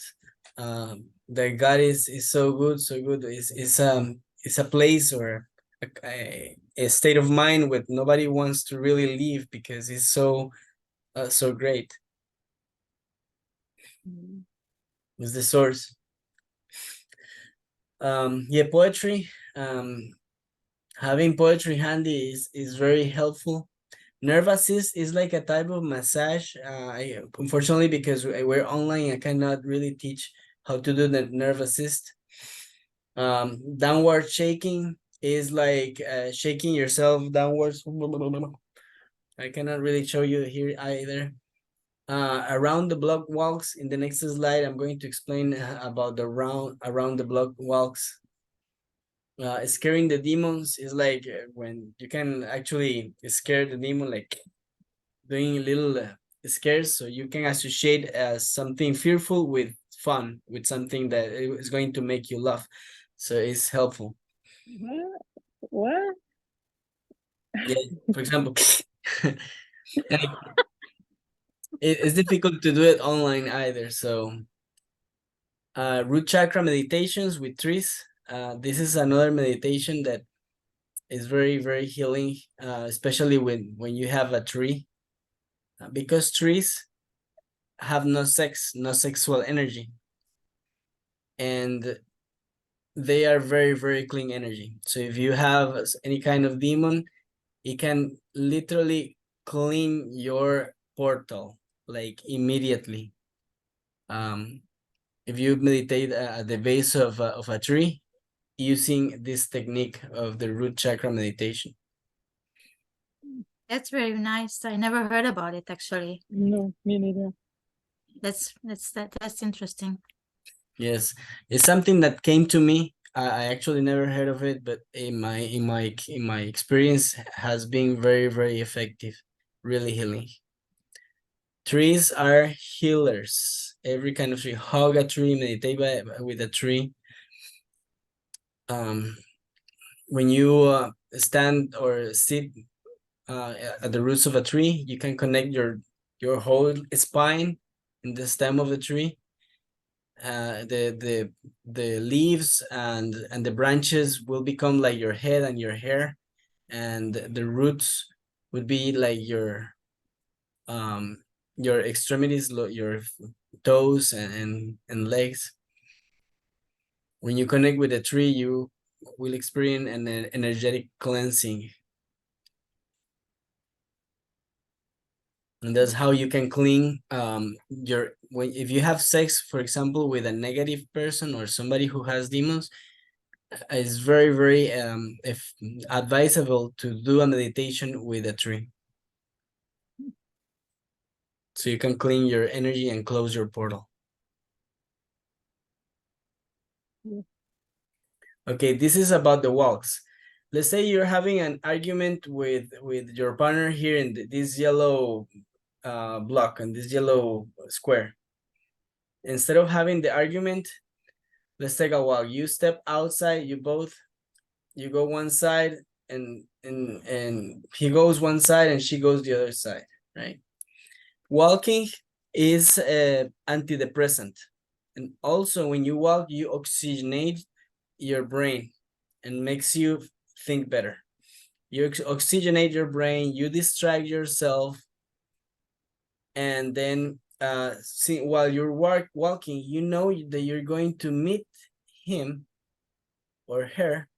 that God is so good, so good. It's a place or a state of mind where nobody wants to really leave because it's so so great. It's the source. Yeah, poetry. Having poetry handy is very helpful. Nerve assist is like a type of massage. Unfortunately, because we're online, I cannot really teach how to do the nerve assist. Downward shaking is like shaking yourself downwards. I cannot really show you here either. Around the block walks. In the next slide, I'm going to explain about the around the block walks. scaring the demons is like when you can actually scare the demon, like doing little scares, so you can associate something fearful with fun, with something that is going to make you laugh. So it's helpful. What? Yeah, for example, it's difficult to do it online either. So root chakra meditations with trees. This is another meditation that is very, very healing, especially when you have a tree, because trees have no sexual energy, and they are very, very clean energy. So if you have any kind of demon, it can literally clean your portal like immediately. If you meditate at the base of a tree using this technique of the root chakra meditation. That's very nice. I never heard about it actually. No, me neither. That's interesting. Yes, it's something that came to me. I actually never heard of it, but in my experience has been very, very effective, really healing. Trees are healers. Every kind of tree. Hug a tree, meditate with a tree. When you stand or sit at the roots of a tree, you can connect your whole spine in the stem of the tree. The leaves and the branches will become like your head and your hair, and the roots would be like your extremities, your toes and legs. When you connect with a tree, you will experience an energetic cleansing. And that's how you can clean if you have sex, for example, with a negative person or somebody who has demons. It's very, very advisable to do a meditation with a tree, so you can clean your energy and close your portal. Okay, this is about the walks. Let's say you're having an argument with your partner here in this yellow block, and this yellow square. Instead of having the argument, let's take a walk. You step outside, you go one side, and he goes one side and she goes the other side, right? Walking is antidepressant, and also when you walk, you oxygenate your brain and makes you think better. You oxygenate your brain, you distract yourself, and then while you're walking, you know that you're going to meet him or her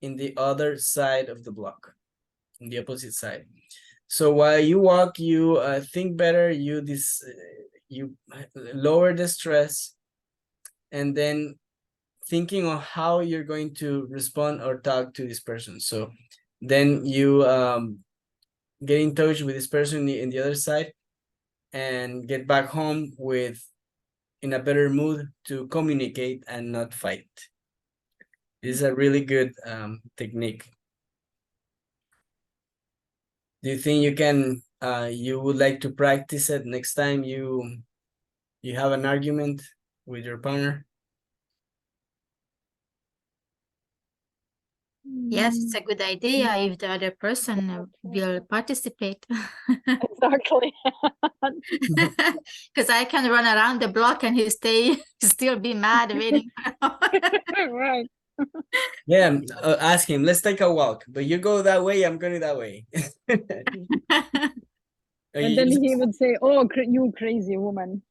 in the other side of the block, in the opposite side. So while you walk, you think better, you lower the stress, and then thinking of how you're going to respond or talk to this person. So then you get in touch with this person in the other side and get back home in a better mood to communicate and not fight. This is a really good technique. Do you think you would like to practice it next time you have an argument with your partner? Yes, it's a good idea if the other person will participate. Exactly. Because I can run around the block and he still be mad waiting. Right. Yeah, ask him, let's take a walk, but you go that way, I'm going that way. And then he would say, "Oh, you crazy woman."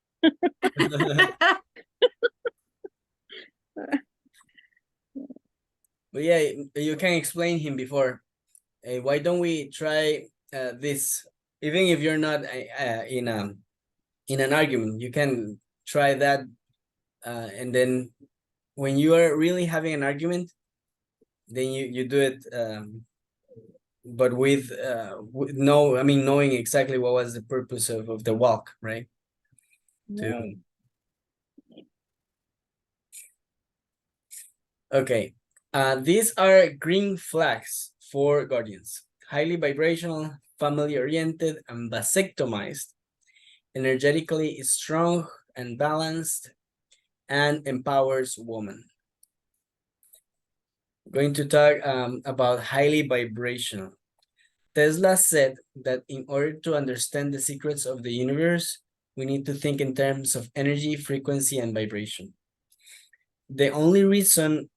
But yeah, you can explain him before. Hey, why don't we try this? Even if you're not in an argument, you can try that, and then when you are really having an argument, then you do it, but with knowing exactly what was the purpose of the walk, right? Okay. These are green flags for guardians: highly vibrational, family-oriented, and vasectomized, energetically strong and balanced, and empowers women. I'm going to talk about highly vibrational. Tesla said that in order to understand the secrets of the universe, we need to think in terms of energy, frequency, and vibration. The only reason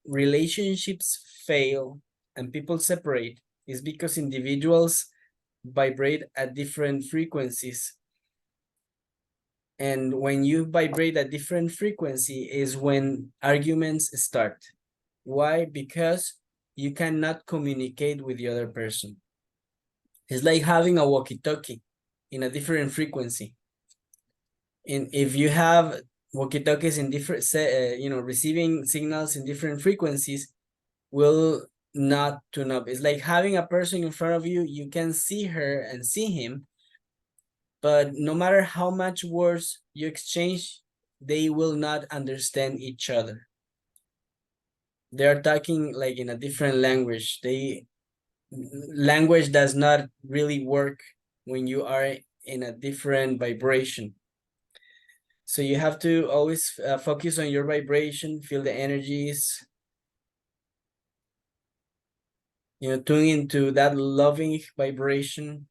relationships fail and people separate is because individuals vibrate at different frequencies. And when you vibrate at different frequency is when arguments start. Why? Because you cannot communicate with the other person. It's like having a walkie-talkie in a different frequency. And if you have walkie-talkies in different, receiving signals in different frequencies, will not tune up. It's like having a person in front of you, you can see her and see him, but no matter how much words you exchange, they will not understand each other. They are talking like in a different language. Language does not really work when you are in a different vibration. So you have to always focus on your vibration, feel the energies, tune into that loving vibration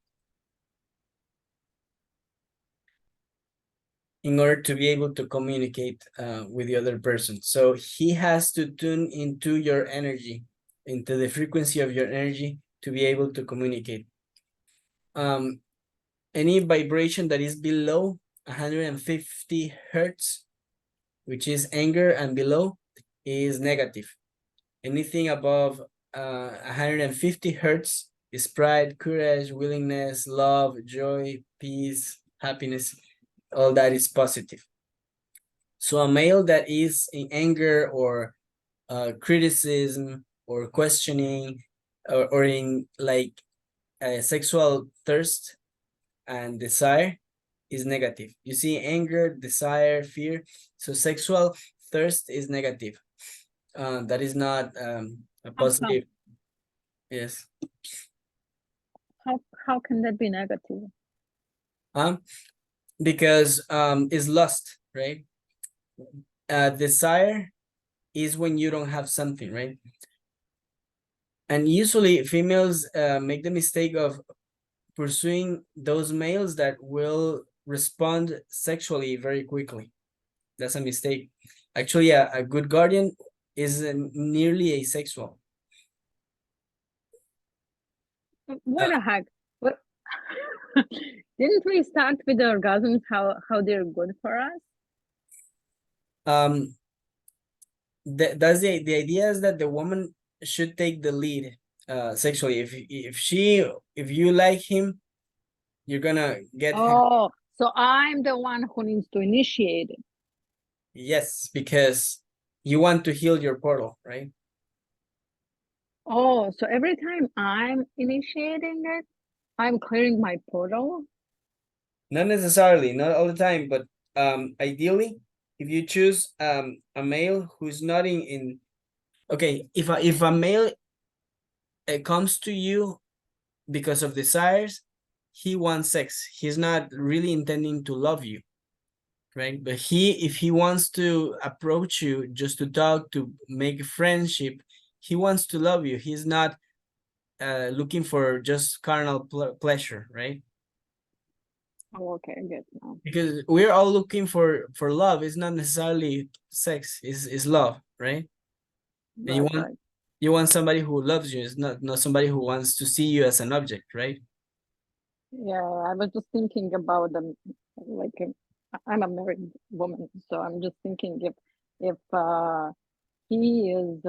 in order to be able to communicate with the other person. So he has to tune into your energy, into the frequency of your energy to be able to communicate. Any vibration that is below 150 hertz, which is anger, and below is negative. Anything above 150 hertz is pride, courage, willingness, love, joy, peace, happiness. All that is positive. So a male that is in anger or criticism or questioning or in like sexual thirst and desire is negative. You see anger, desire, fear. So sexual thirst is negative. That is not a positive. Yes. How can that be negative? Because it's lust, right? Desire is when you don't have something, right? And usually females make the mistake of pursuing those males that will respond sexually very quickly. That's a mistake. Actually, a good guardian is nearly asexual. What the heck? What? Didn't we start with the orgasms? How they're good for us? That's the idea is that the woman should take the lead sexually. If you like him, you're gonna get him. Oh, so I'm the one who needs to initiate it. Yes, because you want to heal your portal, right? Oh, so every time I'm initiating it, I'm clearing my portal? Not necessarily, not all the time, but ideally, if you choose a male who's not in okay, if a male comes to you because of desires, he wants sex. He's not really intending to love you, right? But if he wants to approach you just to talk, to make friendship, he wants to love you. He's not looking for just carnal pleasure, right? Oh, okay, I get now. Because we're all looking for love. It's not necessarily sex. It's love, right? And you want somebody who loves you. It's not somebody who wants to see you as an object, right? Yeah, I was just thinking about them, like I'm a married woman, so I'm just thinking if he is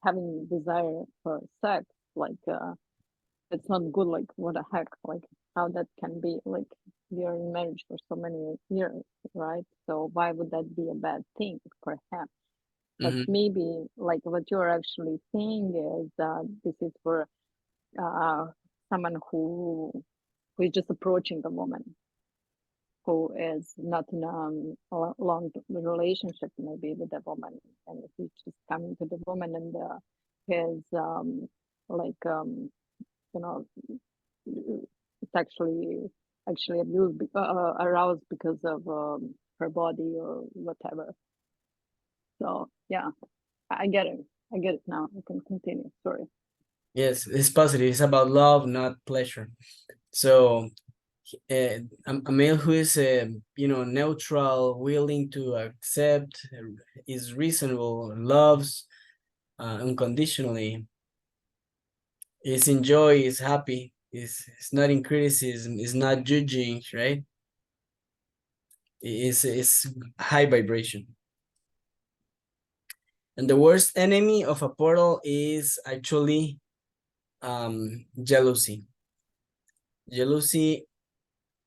having desire for sex, like it's not good. Like what the heck? Like how that can be? Like you're in marriage for so many years, right? So why would that be a bad thing for him? But maybe like what you're actually saying is this is for someone who is just approaching the woman, who is not in a long relationship maybe with a woman, and he's just coming to the woman, and his you know, sexually actually abused, aroused because of her body or whatever. So yeah, I get it. I get it now. I can continue. Sorry. Yes, it's positive. It's about love, not pleasure. So a male who is neutral, willing to accept, is reasonable, loves unconditionally, is in joy, is happy, is not in criticism, is not judging, right? Is high vibration. And the worst enemy of a portal is actually jealousy. Jealousy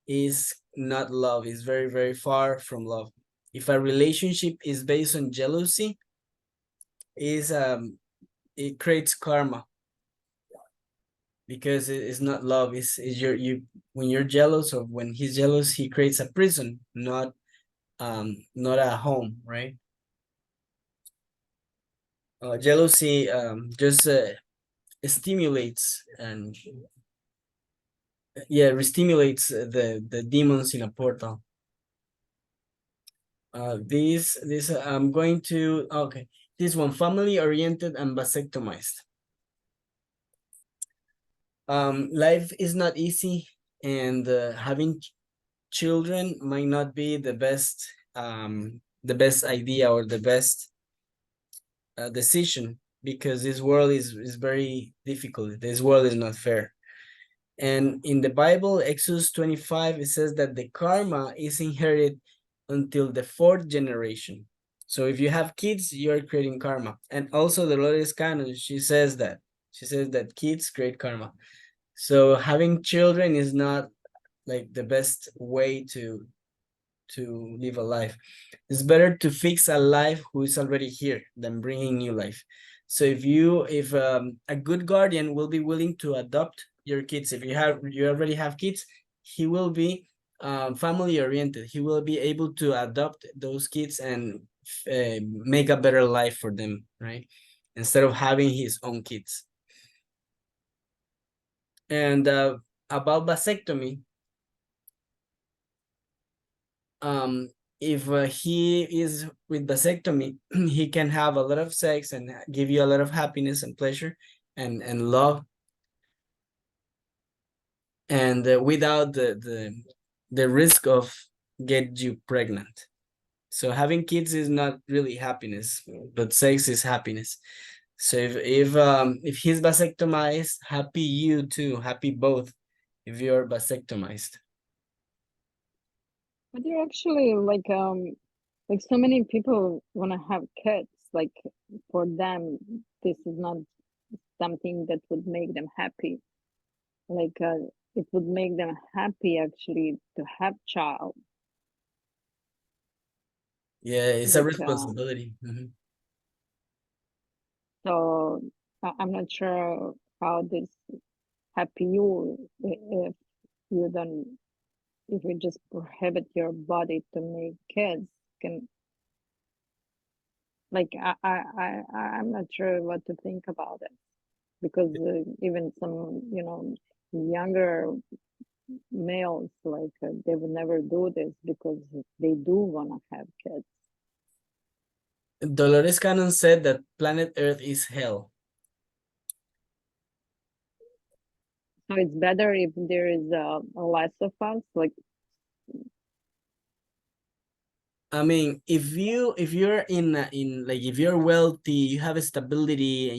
is not love, is very, very far from love. If a relationship is based on jealousy, it creates karma, because it's not love. Is you when you're jealous, or when he's jealous, he creates a prison, not a home, right? Jealousy just stimulates, and re-stimulates the demons in a portal. This I'm going to, okay, this one, family oriented and vasectomized. Life is not easy, and having children might not be the best idea, or the best decision, because this world is very difficult. This world is not fair. And in the Bible, Exodus 25, it says that the karma is inherited until the 4th generation. So if you have kids, you're creating karma. And also the Dolores Cannon, she says that kids create karma. So having children is not like the best way to live a life. It's better to fix a life who is already here than bringing new life. So if a good guardian will be willing to adopt your kids, if you already have kids, he will be family oriented. He will be able to adopt those kids and make a better life for them, right? Instead of having his own kids. And about vasectomy, if he is with vasectomy, he can have a lot of sex and give you a lot of happiness and pleasure and love, and without the risk of get you pregnant. So having kids is not really happiness, but sex is happiness. So if he's vasectomized, happy you too, happy both if you're vasectomized. But you're actually like so many people want to have kids. Like for them, this is not something that would make them happy. Like it would make them happy actually to have child. Yeah, it's a responsibility. So I'm not sure how this happy you if you don't, if you just prohibit your body to make kids. Can, like I'm not sure what to think about it, because even some younger males, like they would never do this because they do want to have kids. Dolores Cannon said that planet Earth is hell. So it's better if there is less of us, like. I mean, if you're in like, if you're wealthy, you have a stability, and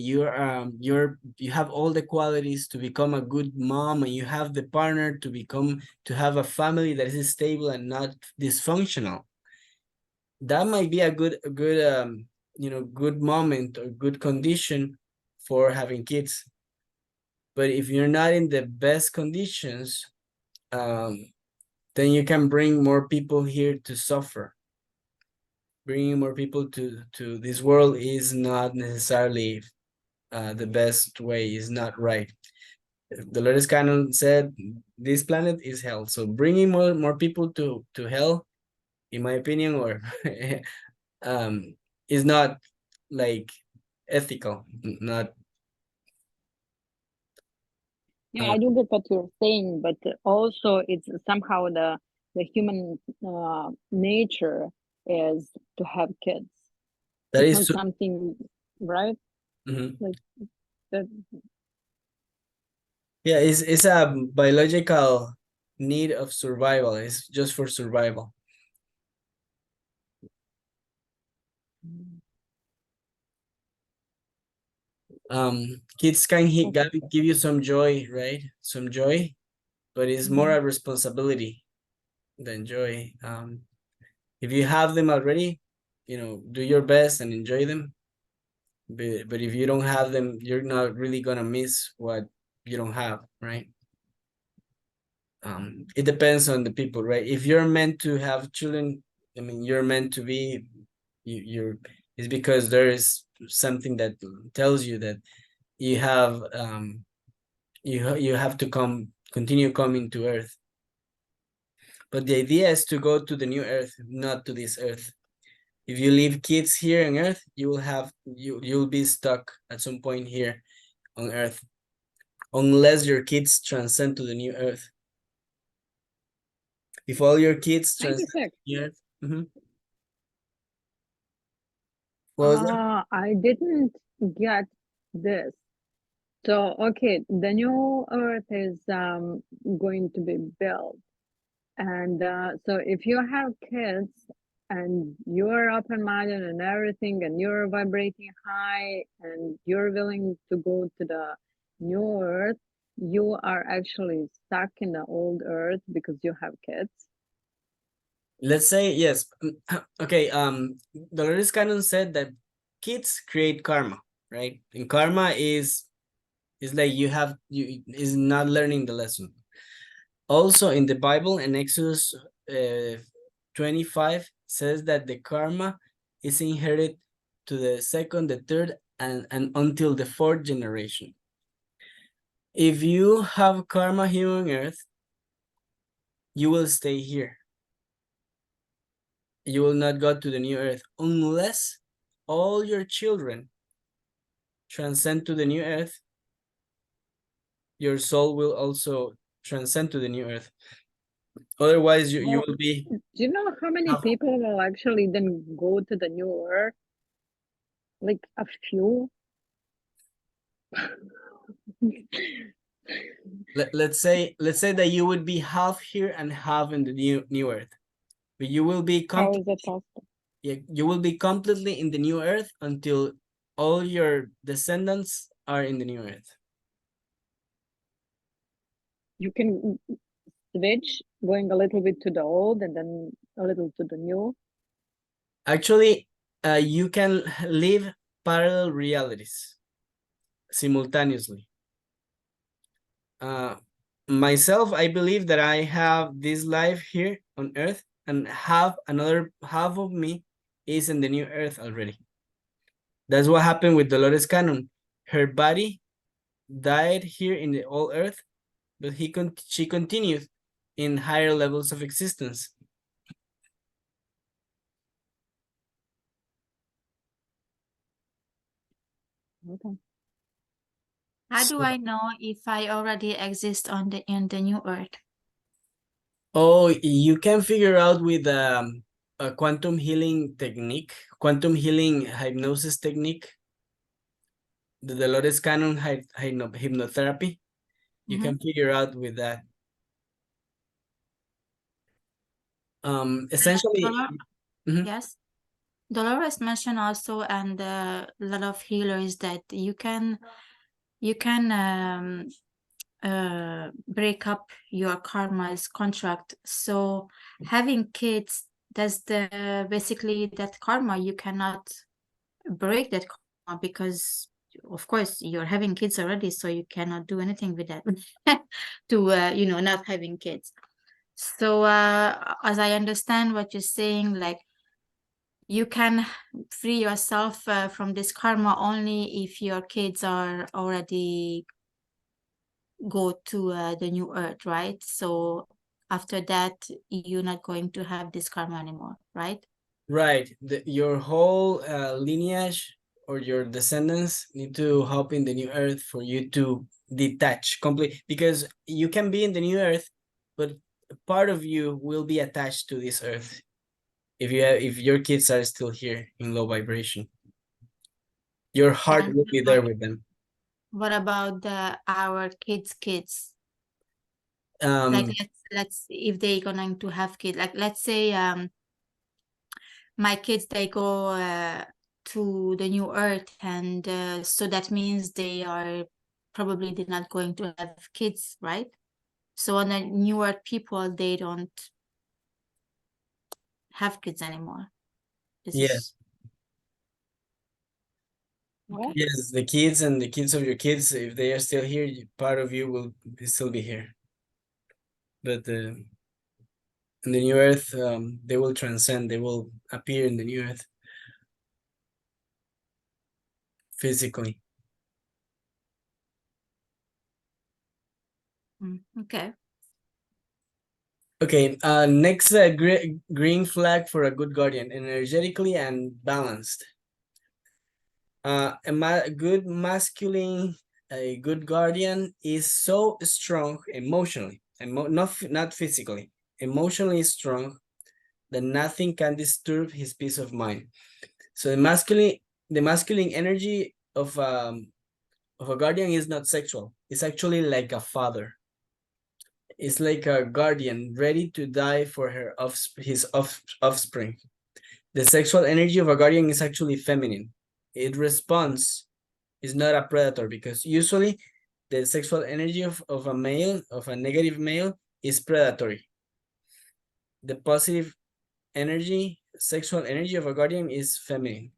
you have all the qualities to become a good mom, and you have the partner to have a family that is stable and not dysfunctional, that might be a good good moment or good condition for having kids. But if you're not in the best conditions, then you can bring more people here to suffer. Bringing more people to this world is not necessarily the best way, is not right. Dolores Cannon said this planet is hell. So bringing more people to hell, in my opinion, or is not like ethical. Not. Yeah, I do get what you're saying, but also it's somehow the human nature is to have kids. That It's is not so, something, right? Like that. yeah, it's a biological need of survival. It's just for survival. Kids can give you some joy, right? Some joy, but it's more a responsibility than joy. If you have them already, do your best and enjoy them. But if you don't have them, you're not really gonna miss what you don't have, right? It depends on the people, right? If you're meant to have children, I mean, you're meant to be, you're, it's because there is something that tells you that you have, you have to continue coming to Earth. But the idea is to go to the new Earth, not to this Earth. If you leave kids here on Earth, you'll be stuck at some point here on Earth, unless your kids transcend to the new Earth. If all your kids transcend to the new Earth, I didn't get this. So, okay, the new Earth is going to be built. And so if you have kids and you're open-minded and everything, and you're vibrating high and you're willing to go to the new Earth, you are actually stuck in the old Earth because you have kids. let's say yes. Okay, Dolores Cannon said that kids create karma, right? And karma is like you is not learning the lesson. Also in the Bible, in Exodus 25 says that the karma is inherited to the second, the third, and until the fourth generation. If you have karma here on Earth, you will stay here. You will not go to the new Earth unless all your children transcend to the new Earth. Your soul will also transcend to the new Earth. Otherwise, you will be. Do you know how many people will actually then go to the new Earth? Like a few. Let's say that you would be half here and half in the new Earth, but you will be How is that possible? Yeah, you will be completely in the new Earth until all your descendants are in the new Earth. You can switch, going a little bit to the old and then a little to the new. Actually, you can live parallel realities simultaneously. Myself, I believe that I have this life here on Earth, and another half of me is in the new Earth already. That's what happened with Dolores Cannon. Her body died here in the old Earth, but she continued in higher levels of existence. Okay. How do I know if I already exist in the new Earth? Oh, you can figure out with a quantum healing technique, quantum healing hypnosis technique, the Dolores Cannon hypnotherapy. You can figure out with that. Essentially, Yes. Dolores mentioned also, and a lot of healers, that you can break up your karma's contract. So having kids, that's basically that karma. You cannot break that karma because, of course, you're having kids already, so you cannot do anything with that to not having kids. So as I understand what you're saying, like, you can free yourself from this karma only if your kids are already go to the new earth, right? So after that, you're not going to have this karma anymore, right? Right. Your whole lineage or your descendants need to hop in the new earth for you to detach completely, because you can be in the new earth, but part of you will be attached to this earth if your kids are still here in low vibration. Your heart And will be there with them. what about our kids? Like let's if they going to have kids, like let's say my kids, they go to the new earth, and so that means they're not going to have kids, right? So on the new earth, people, they don't have kids anymore. This Yes. is What? Yes, the kids and the kids of your kids, if they are still here, part of you will still be here. But in the new earth, they will transcend, they will appear in the new earth physically. okay. Okay, next green flag for a good guardian, energetically and balanced. A good masculine, a good guardian is so strong emotionally, not physically, emotionally strong that nothing can disturb his peace of mind. So the masculine energy of a guardian is not sexual. It's actually like a father. It's like a guardian ready to die for his offspring. The sexual energy of a guardian is actually feminine. It responds, is not a predator, because usually the sexual energy of a male, of a negative male, is predatory. The positive energy, sexual energy of a guardian is feminine.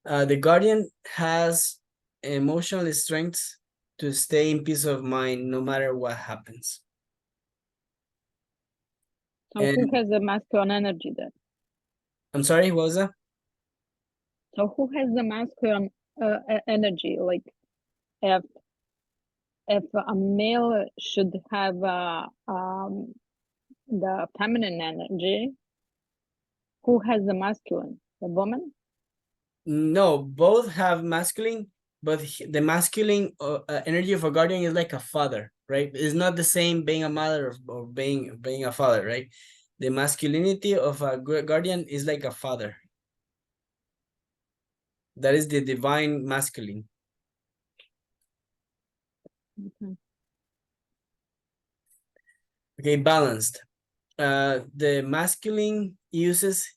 The guardian has emotional strength to stay in peace of mind no matter what happens. So who has the masculine energy then? I'm sorry, what was that? So who has the masculine energy? Like if a male should have the feminine energy, who has the masculine? The woman? No, both have masculine, but the masculine energy of a guardian is like a father, right? It's not the same being a mother or being a father, right? The masculinity of a guardian is like a father. That is the divine masculine. Okay, balanced. The masculine uses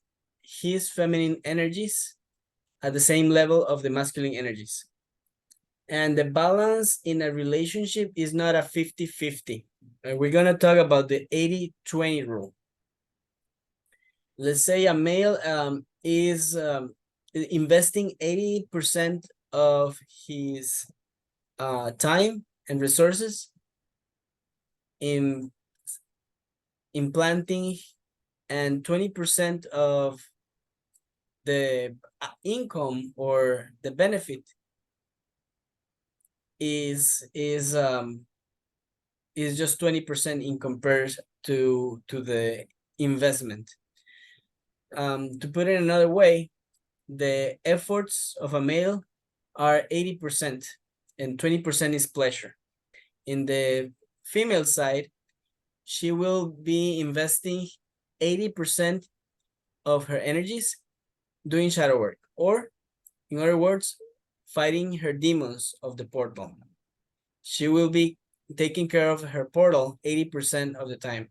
his feminine energies at the same level of the masculine energies. And the balance in a relationship is not a 50-50. We're going to talk about the 80-20 rule. Let's say a male is investing 80% of his time and resources in implanting, and 20% of the income or the benefit is just 20% in comparison to the investment. To put it another way, the efforts of a male are 80% and 20% is pleasure. In the female side, she will be investing 80% of her energies doing shadow work, or in other words, fighting her demons of the portal. She will be taking care of her portal 80% of the time,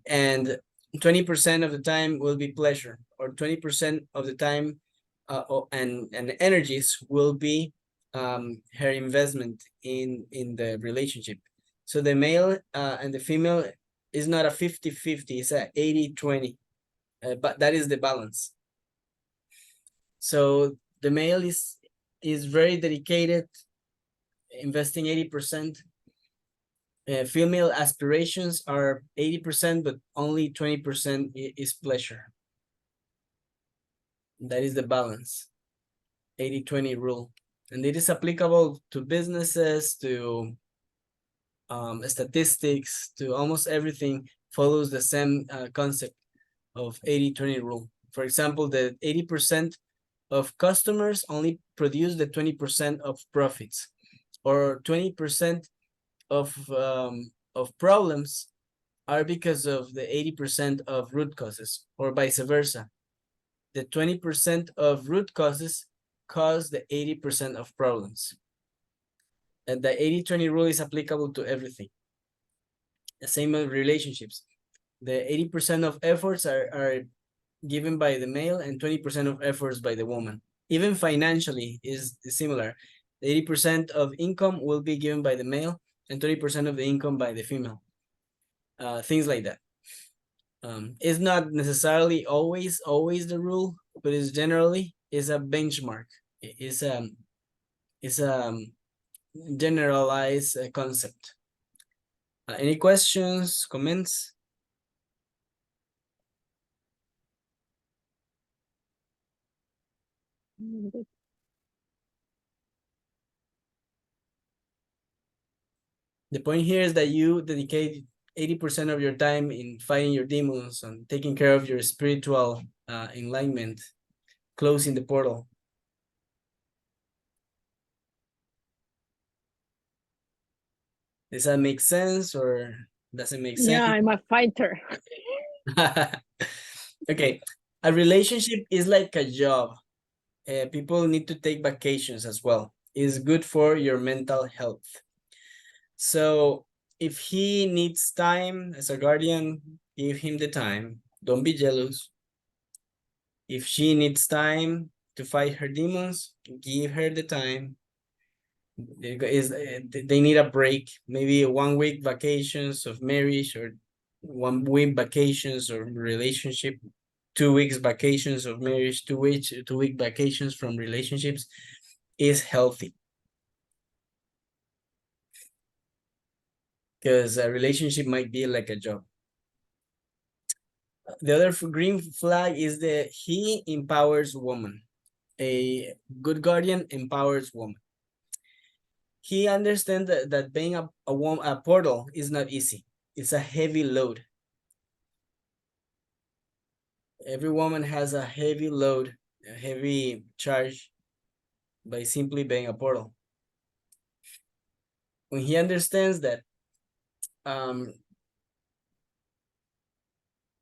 and 20% of the time will be pleasure, or 20% of the time and energies will be her investment in the relationship. So the male and the female is not a 50-50, it's a 80-20, but that is the balance. So the male is very dedicated, investing 80%. Female aspirations are 80%, but only 20% is pleasure. That is the balance, 80-20 rule. And it is applicable to businesses, to statistics to almost everything follows the same concept of 80-20 rule. For example, the 80% of customers only produce the 20% of profits, or 20% of problems are because of the 80% of root causes, or vice versa. The 20% of root causes cause the 80% of problems. And the 80-20 rule is applicable to everything. The same with relationships. The 80% of efforts are given by the male and 20% of efforts by the woman. Even financially is similar. The 80% of income will be given by the male and 20% of the income by the female. Things like that. It's not necessarily always the rule, but it's generally is a benchmark. It's a generalized concept. Any questions, comments? The point here is that you dedicate 80% of your time in fighting your demons and taking care of your spiritual enlightenment, closing the portal. Does that make sense or doesn't make sense? Yeah, I'm a fighter. Okay, a relationship is like a job. People need to take vacations as well. It's good for your mental health. So if he needs time as a guardian, give him the time. Don't be jealous. If she needs time to fight her demons, give her the time. They need a break, maybe 1 week vacations of marriage, or 1 week vacations of relationship, 2 weeks vacations of marriage, 2 week vacations from relationships is healthy. Because a relationship might be like a job. The other green flag is that he empowers woman. A good guardian empowers woman. He understands that being a portal is not easy. It's a heavy load. Every woman has a heavy load, a heavy charge by simply being a portal. When he understands that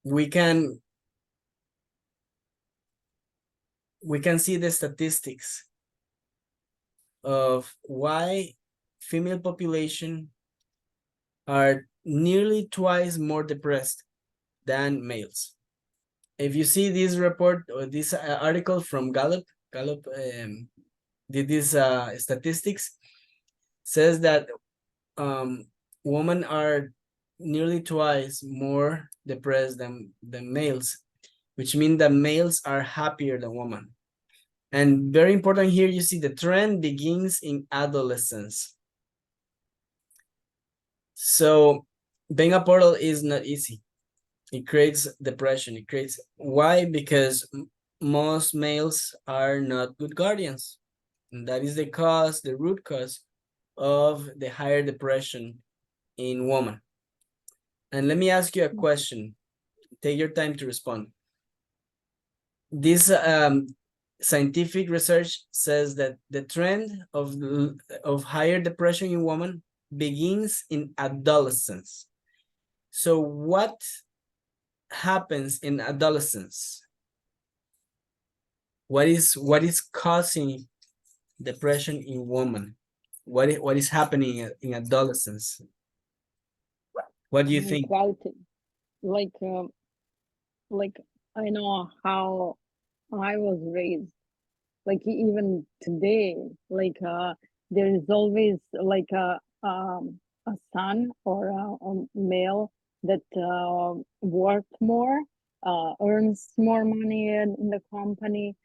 we can see the statistics of why female population are nearly twice more depressed than males. If you see this report or this article from Gallup did this statistics, says that women are nearly twice more depressed than males, which means that males are happier than women. And very important here, you see the trend begins in adolescence. So being a portal is not easy. It creates depression. It creates, why? Because most males are not good guardians. And that is the cause, the root cause of the higher depression in women. And let me ask you a question. Take your time to respond. This scientific research says that the trend of higher depression in women begins in adolescence. So what happens in adolescence? What is causing depression in women? What is happening in adolescence? What do you think? Inequality. Like I know how I was raised. Like even today, like there is always like a son or a male that works more, earns more money in the company.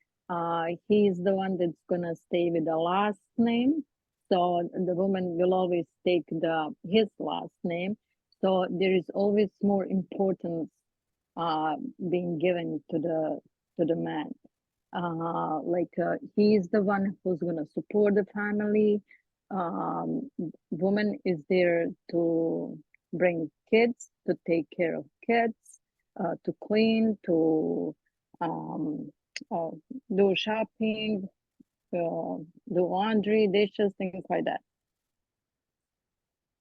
He's the one that's gonna stay with the last name. So the woman will always take his last name. So there is always more importance being given to the man. He's the one who's gonna support the family. woman is there to bring kids, to take care of kids, to clean, to uh, do shopping, do laundry, dishes, things like that.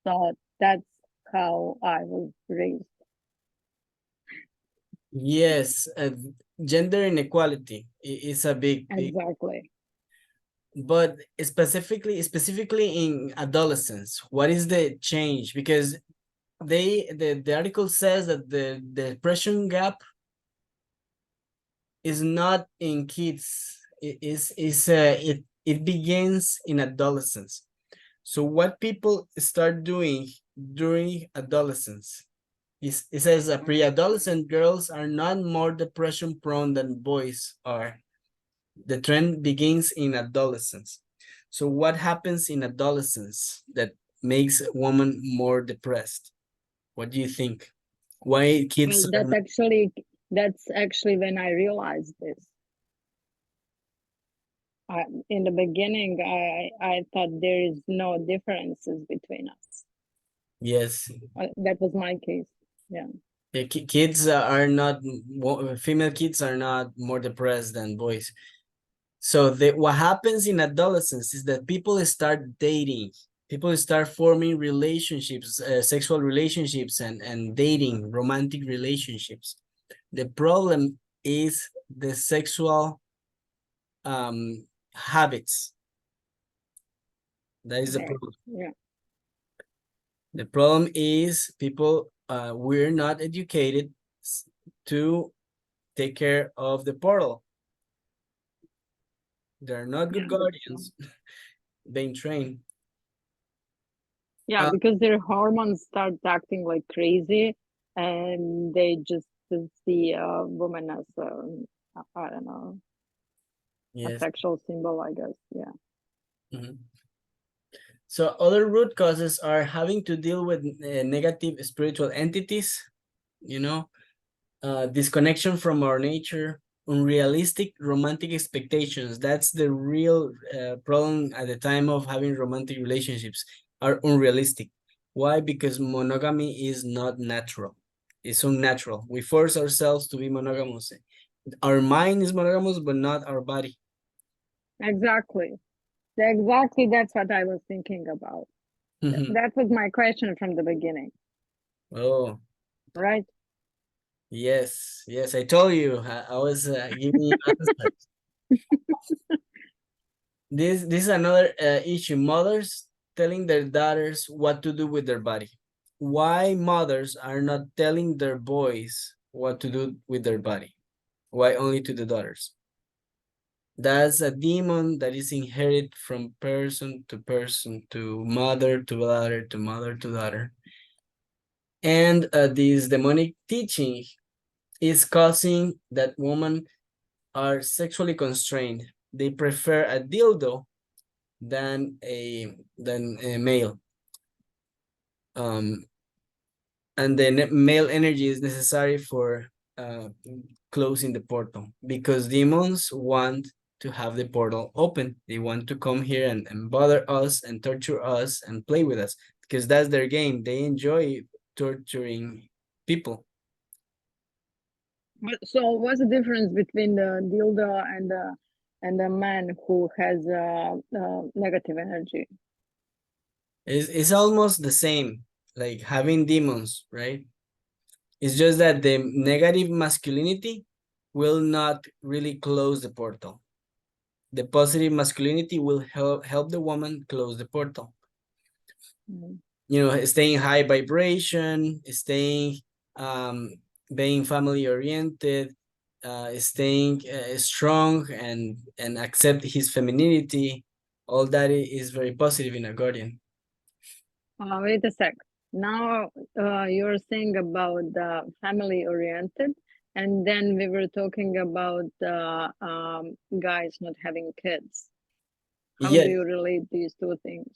So that's how I was raised. Yes, gender inequality is a big. Exactly. But specifically in adolescence, what is the change? Because the article says that the depression gap is not in kids. It begins in adolescence. So what people start doing during adolescence is, it says pre-adolescent girls are not more depression prone than boys are. The trend begins in adolescence. So what happens in adolescence that makes a woman more depressed? What do you think? Why kids Well, are that's actually when I realized this. In the beginning, I thought there is no differences between us. Yes. That was my case. Yeah. Kids are not, female kids are not more depressed than boys. So what happens in adolescence is that people start dating. People start forming relationships, sexual relationships, and dating, romantic relationships. The problem is the sexual habits. That is the problem. Yeah. The problem is people, we're not educated to take care of the portal. They're not good guardians being trained. Yeah, because their hormones start acting like crazy, and they just see a woman as I don't know, a Yes. sexual symbol, I guess. Yeah. Mm-hmm. So other root causes are having to deal with negative spiritual entities, disconnection from our nature, unrealistic romantic expectations. That's the real problem at the time of having romantic relationships, are unrealistic. Why? Because monogamy is not natural. It's unnatural. We force ourselves to be monogamous. Our mind is monogamous, but not our body. Exactly. That's what I was thinking about. That was my question from the beginning. Oh. Right? Yes, I told you. I was giving you answers. This is another issue. Mothers telling their daughters what to do with their body. Why mothers are not telling their boys what to do with their body? Why only to the daughters? That's a demon that is inherited from person to person, to mother to daughter, to mother to daughter. And this demonic teaching is causing that women are sexually constrained. They prefer a dildo than a male. And the male energy is necessary for closing the portal, because demons want to have the portal open. They want to come here and bother us and torture us and play with us, because that's their game. They enjoy torturing people. So what's the difference between the dildo and the man who has negative energy? It's almost the same, like having demons, right? It's just that the negative masculinity will not really close the portal. The positive masculinity will help the woman close the portal. Staying high vibration, staying being family oriented, staying strong and accept his femininity. All that is very positive in a guardian. Wait a sec. Now you're saying about the family oriented, and then we were talking about guys not having kids. How do you relate these two things?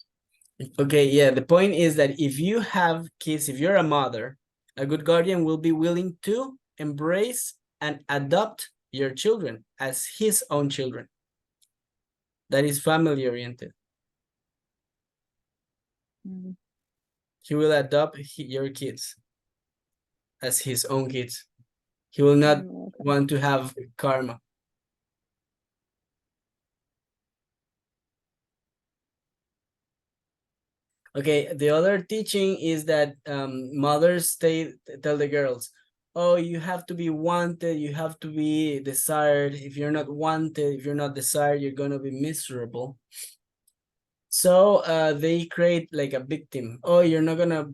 Okay, yeah, the point is that if you have kids, if you're a mother, a good guardian will be willing to embrace and adopt your children as his own children. That is family oriented. Mm. He will adopt your kids as his own kids. He will not Okay. want to have karma. Okay, the other teaching is that mothers tell the girls, oh, you have to be wanted, you have to be desired. If you're not wanted, if you're not desired, you're gonna be miserable. So they create like a victim. Oh, you're not gonna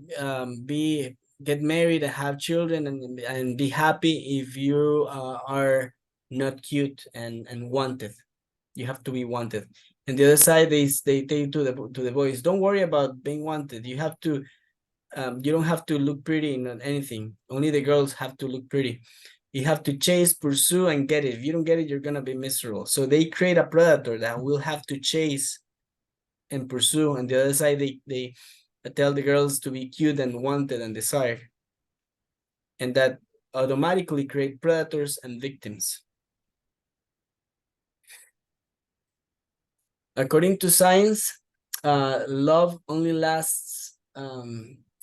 get married and have children and be happy if you are not cute and wanted. You have to be wanted. And the other side, they take to the boys, don't worry about being wanted. You have to you don't have to look pretty in anything. Only the girls have to look pretty. You have to chase, pursue, and get it. If you don't get it, you're gonna be miserable. So they create a predator that will have to chase and pursue. And the other side, they tell the girls to be cute and wanted and desired. And that automatically create predators and victims. According to science, love only lasts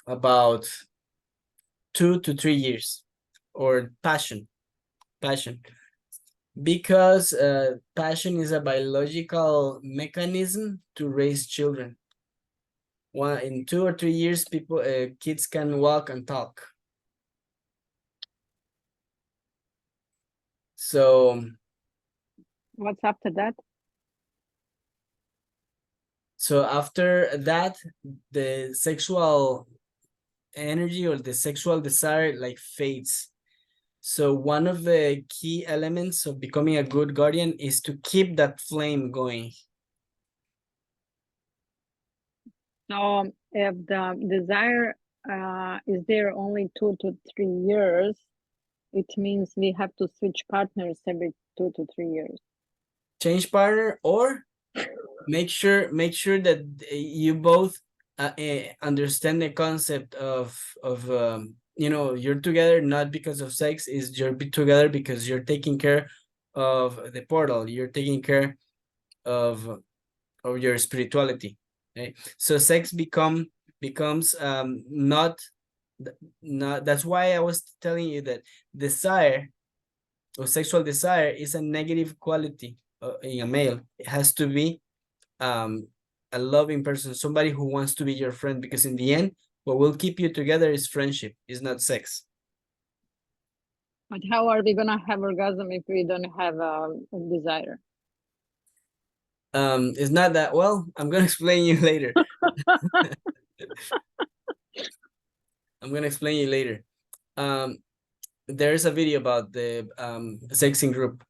about 2 to 3 years, or passion, because passion is a biological mechanism to raise children. In 2 or 3 years, kids can walk and talk. So what's after that? So after that, the sexual energy or the sexual desire like fades. So one of the key elements of becoming a good guardian is to keep that flame going. So if the desire is there only 2 to 3 years, it means we have to switch partners every 2 to 3 years. Change partner, or make sure that you both understand the concept of you're together not because of sex, is you're together because you're taking care of the portal, you're taking care of your spirituality, right? So sex becomes not, that's why I was telling you that desire or sexual desire is a negative quality in a male. It has to be a loving person, somebody who wants to be your friend, because in the end, what will keep you together is friendship, is not sex. But how are we gonna have orgasm if we don't have a desire? It's not that, well, I'm gonna explain you later. I'm gonna explain you later. There's a video about the sexing group.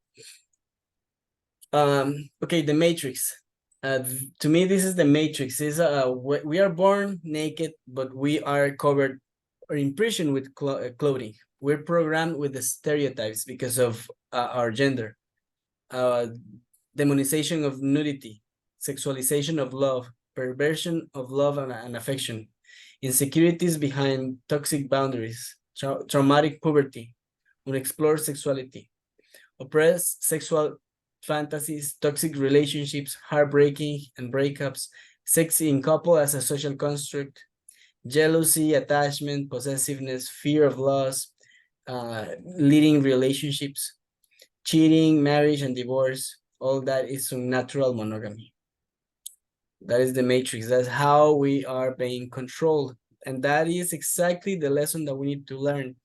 Okay, the Matrix. To me, this is the Matrix. Is we are born naked, but we are covered or imprisoned with clothing. We're programmed with the stereotypes because of our gender. Demonization of nudity, sexualization of love, perversion of love and affection, insecurities behind toxic boundaries, traumatic puberty, unexplored sexuality, oppressed sexual fantasies, toxic relationships, heartbreaking and breakups, sex in couple as a social construct, jealousy, attachment, possessiveness, fear of loss, leading relationships, cheating, marriage, and divorce. All that is unnatural monogamy. That is the Matrix. That's how we are being controlled. And that is exactly the lesson that we need to learn.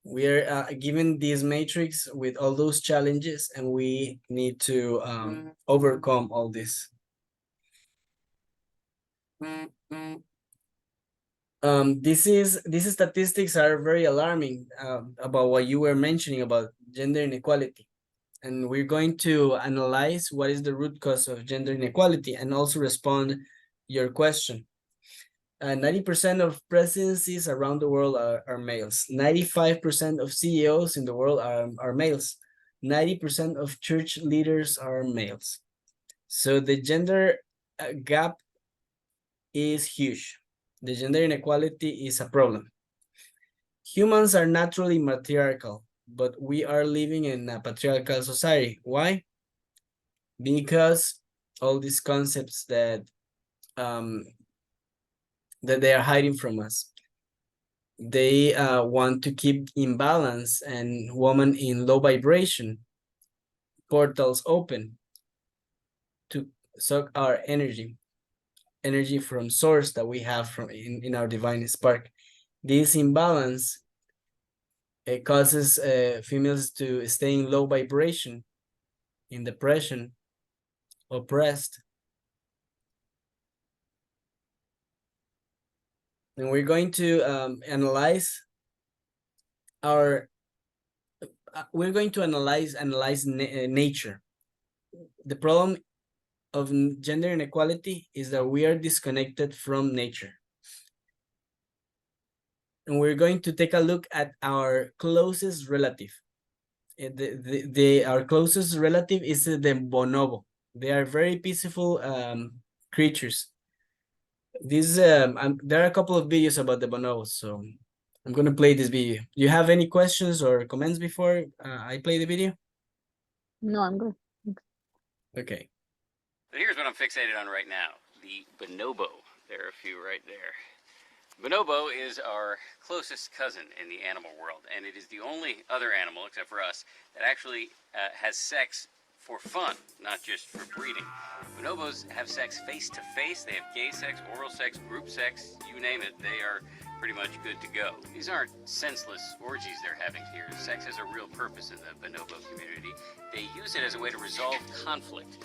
We are given this matrix with all those challenges, and we need to overcome all this. These statistics are very alarming about what you were mentioning about gender inequality. And we're going to analyze what is the root cause of gender inequality and also respond your question. 90% of presidencies around the world are males. 95% of CEOs in the world are males. 90% of church leaders are males. So the gender gap is huge. The gender inequality is a problem. Humans are naturally matriarchal, but we are living in a patriarchal society. Why? Because all these concepts that that they are hiding from us. They want to keep in balance and woman in low vibration portals open to suck our energy from source that we have from in our divine spark. This imbalance causes females to stay in low vibration, in depression, oppressed. And we're going to analyze our nature. The problem of gender inequality is that we are disconnected from nature. And we're going to take a look at our closest relative. Our closest relative is the bonobo. They are very peaceful creatures. There are a couple of videos about the bonobos, so I'm going to play this video. Do you have any questions or comments before I play the video? No, I'm good. Okay. But here's what I'm fixated on right now, the bonobo. There are a few right there. Bonobo is our closest cousin in the animal world, and it is the only other animal, except for us, that actually has sex for fun, not just for breeding. Bonobos have sex face-to-face. They have gay sex, oral sex, group sex, you name it. They are pretty much good to go. These aren't senseless orgies they're having here. Sex has a real purpose in the bonobo community. They use it as a way to resolve conflict.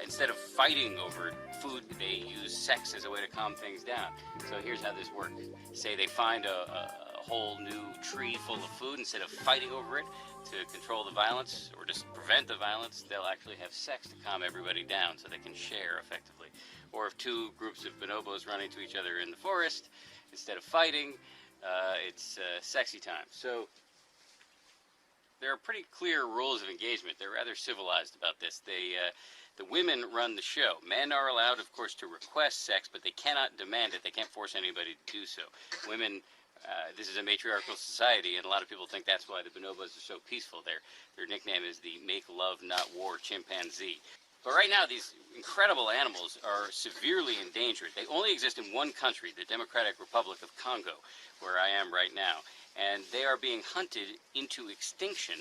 Instead of fighting over food, they use sex as a way to calm things down. So here's how this works. Say they find a whole new tree full of food. Instead of fighting over it to control the violence or just prevent the violence, they'll actually have sex to calm everybody down so they can share effectively. Or if two groups of bonobos run into each other in the forest, instead of fighting, it's sexy time. So there are pretty clear rules of engagement. They're rather civilized about this. The women run the show. Men are allowed, of course, to request sex, but they cannot demand it. They can't force anybody to do so. Women, this is a matriarchal society, and a lot of people think that's why the bonobos are so peaceful. Their nickname is the Make Love Not War chimpanzee. But right now, these incredible animals are severely endangered. They only exist in one country, the Democratic Republic of Congo, where I am right now. And they are being hunted into extinction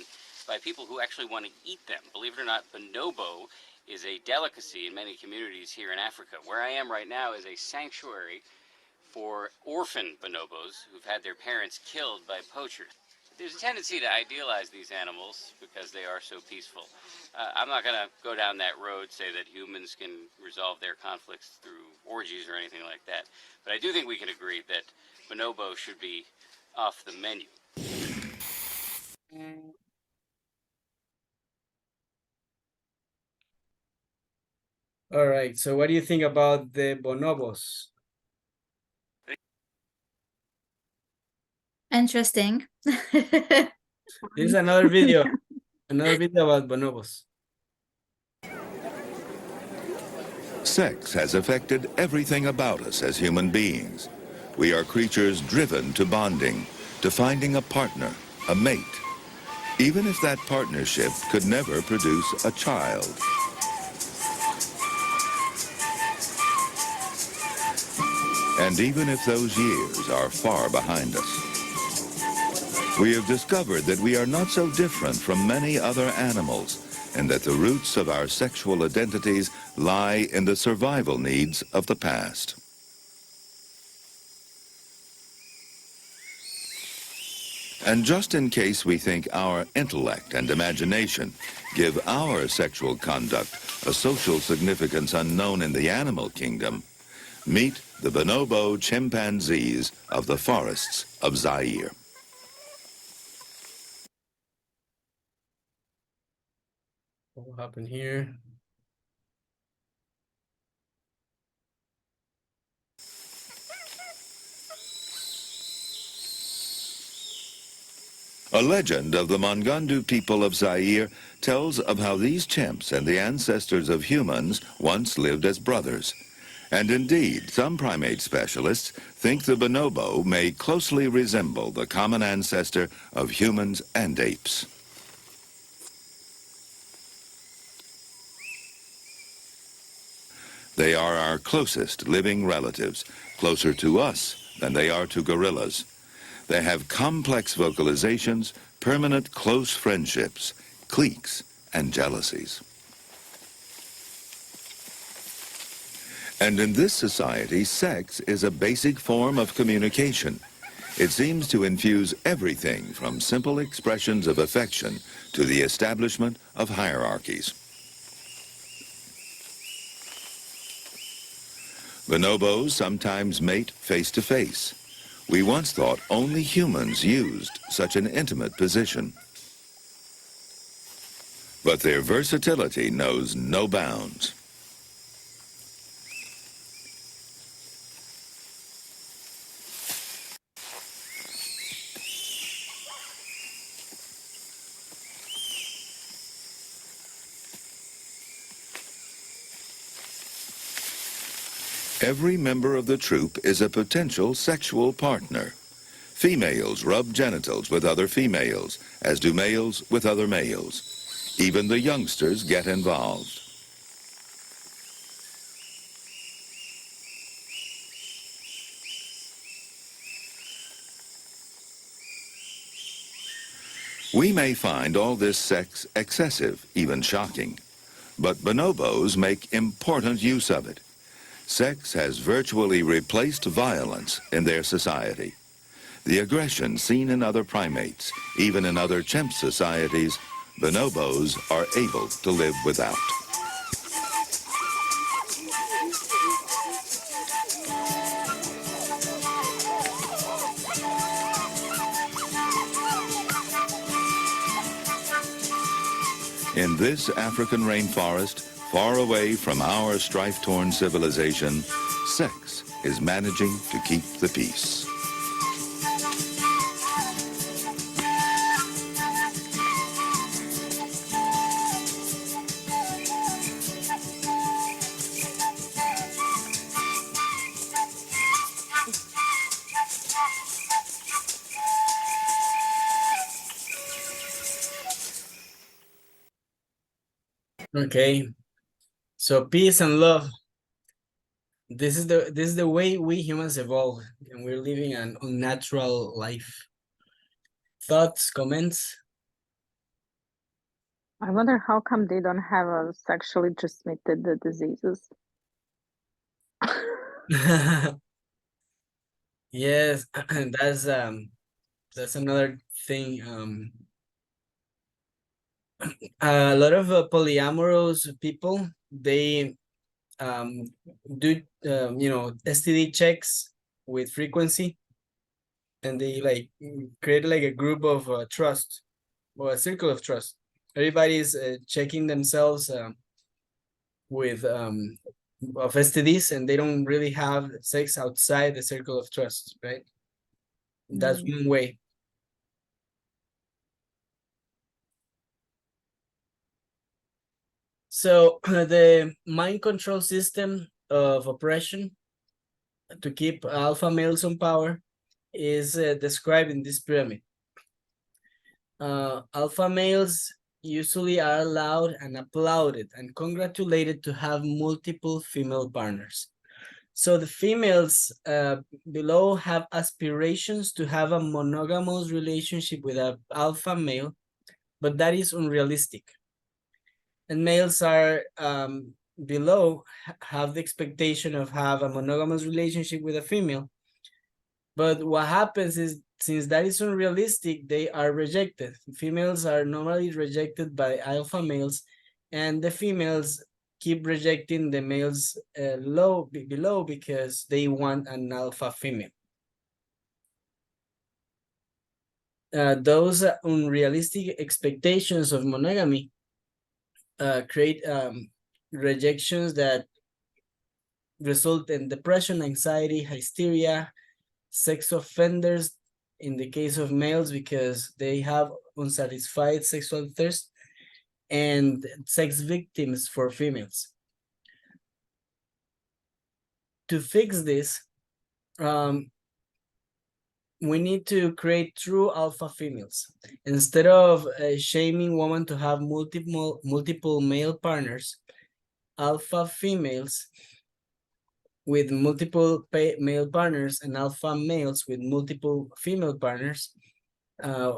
by people who actually want to eat them. Believe it or not, bonobo is a delicacy in many communities here in Africa. Where I am right now is a sanctuary for orphan bonobos who've had their parents killed by poachers. There's a tendency to idealize these animals because they are so peaceful. I'm not going to go down that road, say that humans can resolve their conflicts through orgies or anything like that. But I do think we can agree that bonobo should be off the menu. All right, so what do you think about the bonobos? Interesting. This is another video about bonobos. Sex has affected everything about us as human beings. We are creatures driven to bonding, to finding a partner, a mate, even if that partnership could never produce a child. And even if those years are far behind us, we have discovered that we are not so different from many other animals, and that the roots of our sexual identities lie in the survival needs of the past. And just in case we think our intellect and imagination give our sexual conduct a social significance unknown in the animal kingdom, meet the bonobo chimpanzees of the forests of Zaire. What will happen here? A legend of the Mongandu people of Zaire tells of how these chimps and the ancestors of humans once lived as brothers. And indeed, some primate specialists think the bonobo may closely resemble the common ancestor of humans and apes. They are our closest living relatives, closer to us than they are to gorillas. They have complex vocalizations, permanent close friendships, cliques, and jealousies. And in this society, sex is a basic form of communication. It seems to infuse everything from simple expressions of affection to the establishment of hierarchies. Bonobos sometimes mate face to face. We once thought only humans used such an intimate position. But their versatility knows no bounds. Every member of the troop is a potential sexual partner. Females rub genitals with other females, as do males with other males. Even the youngsters get involved. We may find all this sex excessive, even shocking, but bonobos make important use of it. Sex has virtually replaced violence in their society. The aggression seen in other primates, even in other chimp societies, bonobos are able to live without. In this African rainforest, far away from our strife-torn civilization, sex is managing to keep the peace. Okay, so peace and love. This is the way we humans evolve, and we're living an unnatural life. Thoughts, comments? I wonder how come they don't have a sexually transmitted diseases. Yes, that's another thing. A lot of polyamorous people, they do STD checks with frequency, and they like create like a group of trust, or a circle of trust. Everybody's checking themselves with of STDs, and they don't really have sex outside the circle of trust, right? That's one way. So the mind control system of oppression to keep alpha males on power is described in this pyramid. Alpha males usually are allowed and applauded and congratulated to have multiple female partners. So the females below have aspirations to have a monogamous relationship with an alpha male, but that is unrealistic. And males are below have the expectation of have a monogamous relationship with a female. But what happens is, since that is unrealistic, they are rejected. Females are normally rejected by alpha males, and the females keep rejecting the males below because they want an alpha female. Those unrealistic expectations of monogamy create rejections that result in depression, anxiety, hysteria, sex offenders in the case of males because they have unsatisfied sexual thirst, and sex victims for females. To fix this, we need to create true alpha females. Instead of shaming women to have multiple male partners, alpha females with multiple male partners and alpha males with multiple female partners,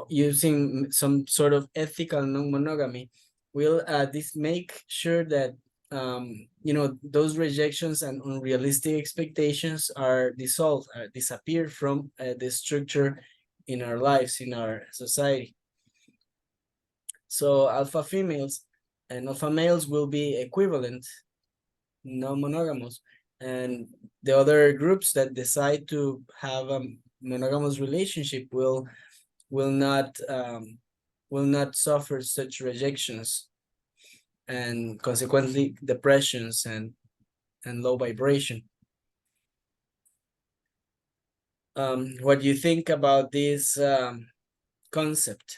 using some sort of ethical non-monogamy, will this make sure that those rejections and unrealistic expectations are dissolved, disappear from the structure in our lives, in our society. So alpha females and alpha males will be equivalent, non-monogamous, and the other groups that decide to have a monogamous relationship will not suffer such rejections and consequently depressions and low vibration. What do you think about this concept,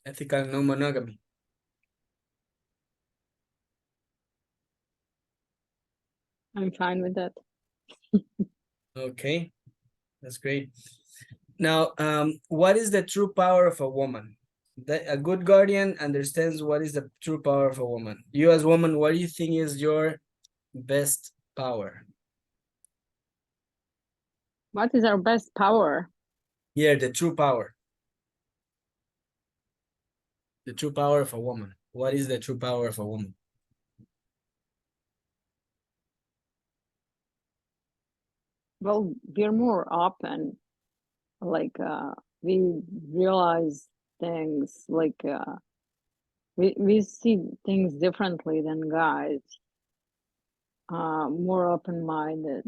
ethical non-monogamy? I'm fine with that. Okay, that's great. Now, what is the true power of a woman? A good guardian understands what is the true power of a woman. You as woman, what do you think is your best power? What is our best power? Yeah, the true power. The true power of a woman. What is the true power of a woman? Well, we're more open, like we realize things, like we see things differently than guys, more open-minded.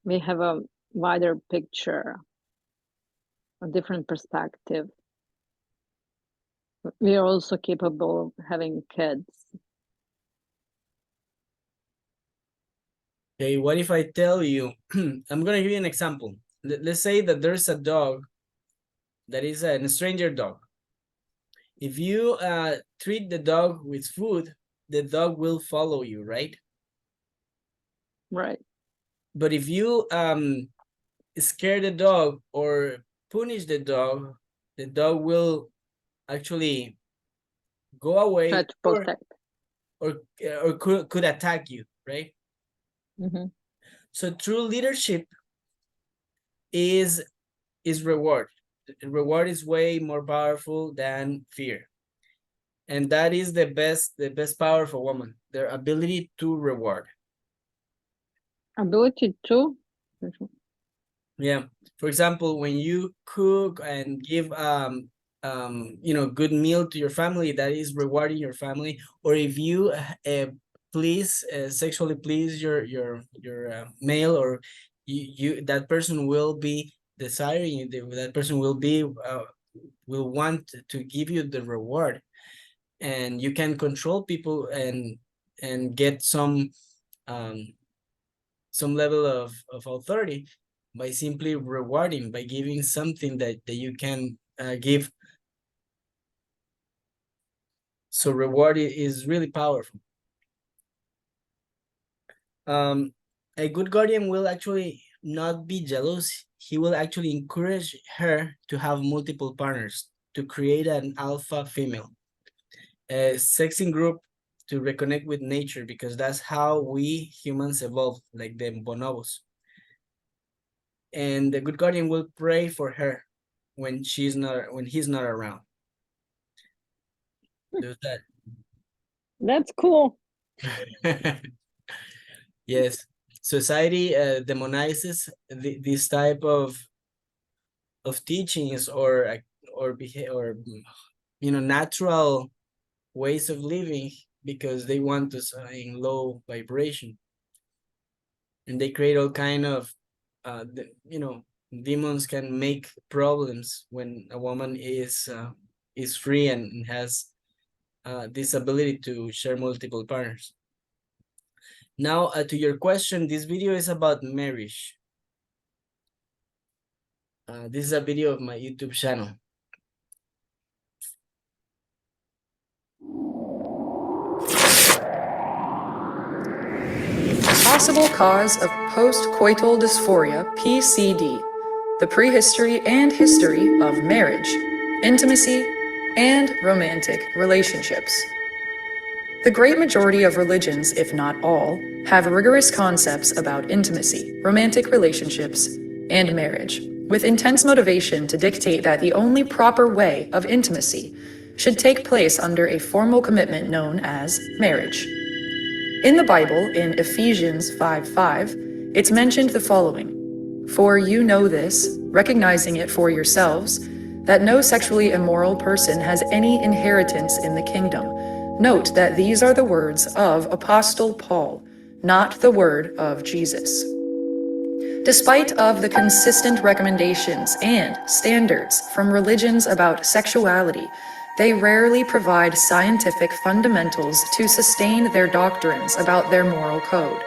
We have a wider picture, a different perspective. We are also capable of having kids. Okay, what if I tell you, I'm gonna give you an example. Let's say that there's a dog that is a stranger dog. If you treat the dog with food, the dog will follow you, right? Right. But if you scare the dog or punish the dog will actually go away. Try to protect. Or could attack you, right? Mm-hmm. So true leadership is reward. Reward is way more powerful than fear. And that is the best power for women, their ability to reward. Ability to? Yeah. For example, when you cook and give good meal to your family, that is rewarding your family. Or if you sexually please your male, or you that person will be desiring you, that person will want to give you the reward, and you can control people and get some level of authority by simply rewarding, by giving something that you can give. So reward is really powerful. A good guardian will actually not be jealous. He will actually encourage her to have multiple partners, to create an alpha female, a sexing group, to reconnect with nature, because that's how we humans evolved, like the bonobos. And the good guardian will pray for her when he's not around. There's that. That's cool. Yes, society demonizes this type of teachings or natural ways of living, because they want us in low vibration, and they create all kind of demons can make problems when a woman is free and has this ability to share multiple partners. Now, to your question, this video is about marriage. This is a video of my YouTube channel. Possible cause of post-coital dysphoria, PCD, the prehistory and history of marriage, intimacy, and romantic relationships. The great majority of religions, if not all, have rigorous concepts about intimacy, romantic relationships, and marriage, with intense motivation to dictate that the only proper way of intimacy should take place under a formal commitment known as marriage. In the Bible, in Ephesians 5:5, it's mentioned the following: "For you know this, recognizing it for yourselves, that no sexually immoral person has any inheritance in the kingdom." Note that these are the words of Apostle Paul, not the word of Jesus. Despite of the consistent recommendations and standards from religions about sexuality, they rarely provide scientific fundamentals to sustain their doctrines about their moral code.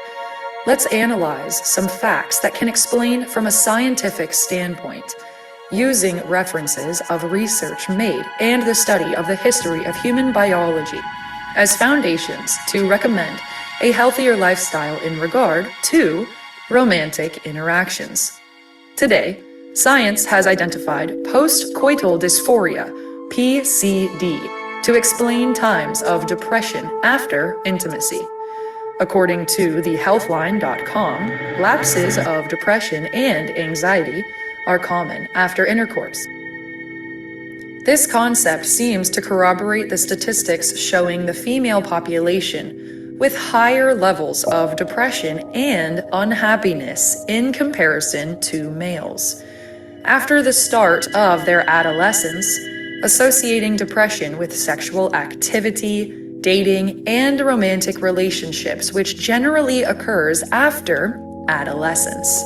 Let's analyze some facts that can explain from a scientific standpoint, using references of research made and the study of the history of human biology as foundations to recommend a healthier lifestyle in regard to romantic interactions. Today, science has identified postcoital dysphoria, PCD, to explain times of depression after intimacy. According to the healthline.com, lapses of depression and anxiety are common after intercourse. This concept seems to corroborate the statistics showing the female population with higher levels of depression and unhappiness in comparison to males. After the start of their adolescence, associating depression with sexual activity, dating, and romantic relationships, which generally occurs after adolescence.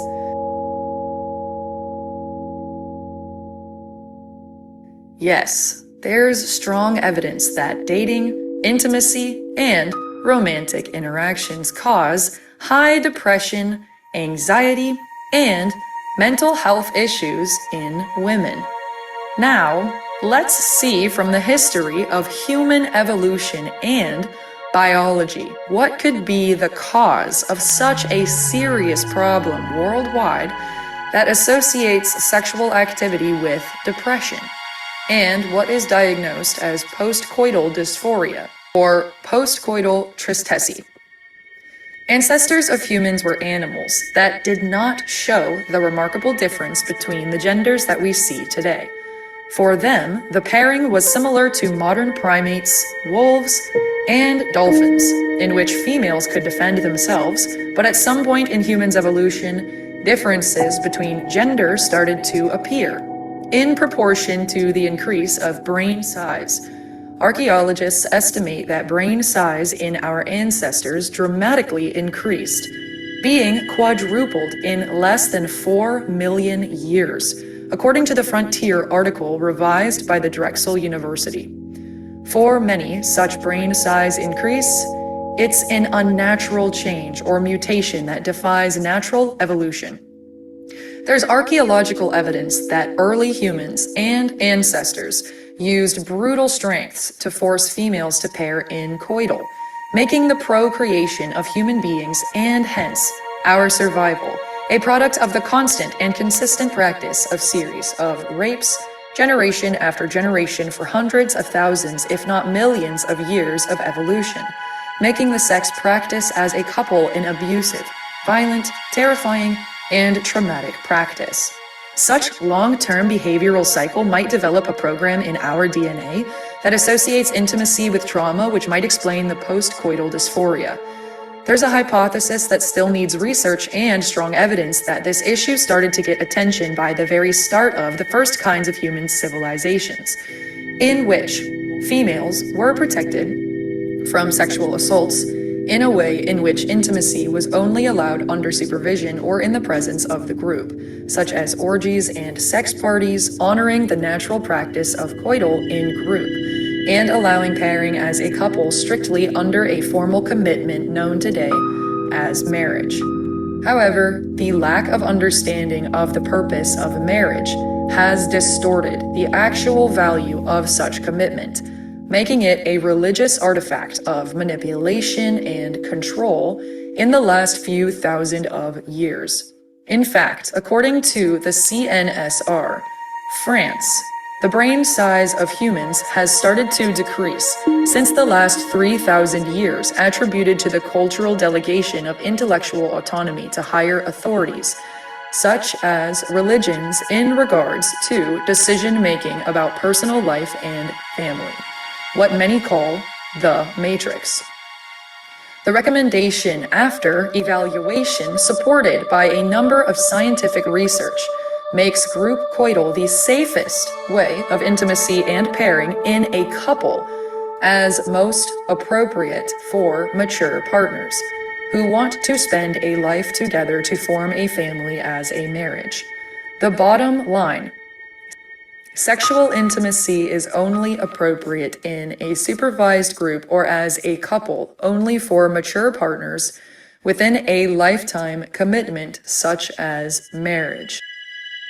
Yes, there's strong evidence that dating, intimacy, and romantic interactions cause high depression, anxiety, and mental health issues in women. Now, let's see from the history of human evolution and biology what could be the cause of such a serious problem worldwide that associates sexual activity with depression, and what is diagnosed as postcoital dysphoria or postcoital tristesse. Ancestors of humans were animals that did not show the remarkable difference between the genders that we see today. For them, the pairing was similar to modern primates, wolves, and dolphins, in which females could defend themselves, but at some point in humans' evolution, differences between genders started to appear, in proportion to the increase of brain size. Archaeologists estimate that brain size in our ancestors dramatically increased, being quadrupled in less than 4 million years, according to the Frontier article revised by the Drexel University. For many, such brain size increase, it's an unnatural change or mutation that defies natural evolution. There's archaeological evidence that early humans and ancestors used brutal strengths to force females to pair in coital, making the procreation of human beings and hence our survival a product of the constant and consistent practice of series of rapes, generation after generation for hundreds of thousands, if not millions of years of evolution, making the sex practice as a couple an abusive, violent, terrifying, and traumatic practice. Such long-term behavioral cycle might develop a program in our DNA that associates intimacy with trauma, which might explain the postcoital dysphoria. There's a hypothesis that still needs research and strong evidence that this issue started to get attention by the very start of the first kinds of human civilizations, in which females were protected from sexual assaults in a way in which intimacy was only allowed under supervision or in the presence of the group, such as orgies and sex parties, honoring the natural practice of coital in group, and allowing pairing as a couple strictly under a formal commitment known today as marriage. However, the lack of understanding of the purpose of marriage has distorted the actual value of such commitment, making it a religious artifact of manipulation and control in the last few thousand of years. In fact, according to the CNSR, France The brain size of humans has started to decrease since the last 3,000 years, attributed to the cultural delegation of intellectual autonomy to higher authorities, such as religions, in regards to decision-making about personal life and family, what many call the matrix. The recommendation after evaluation, supported by a number of scientific research, makes group coital the safest way of intimacy and pairing in a couple, as most appropriate for mature partners who want to spend a life together to form a family as a marriage. The bottom line: sexual intimacy is only appropriate in a supervised group or as a couple only for mature partners within a lifetime commitment such as marriage.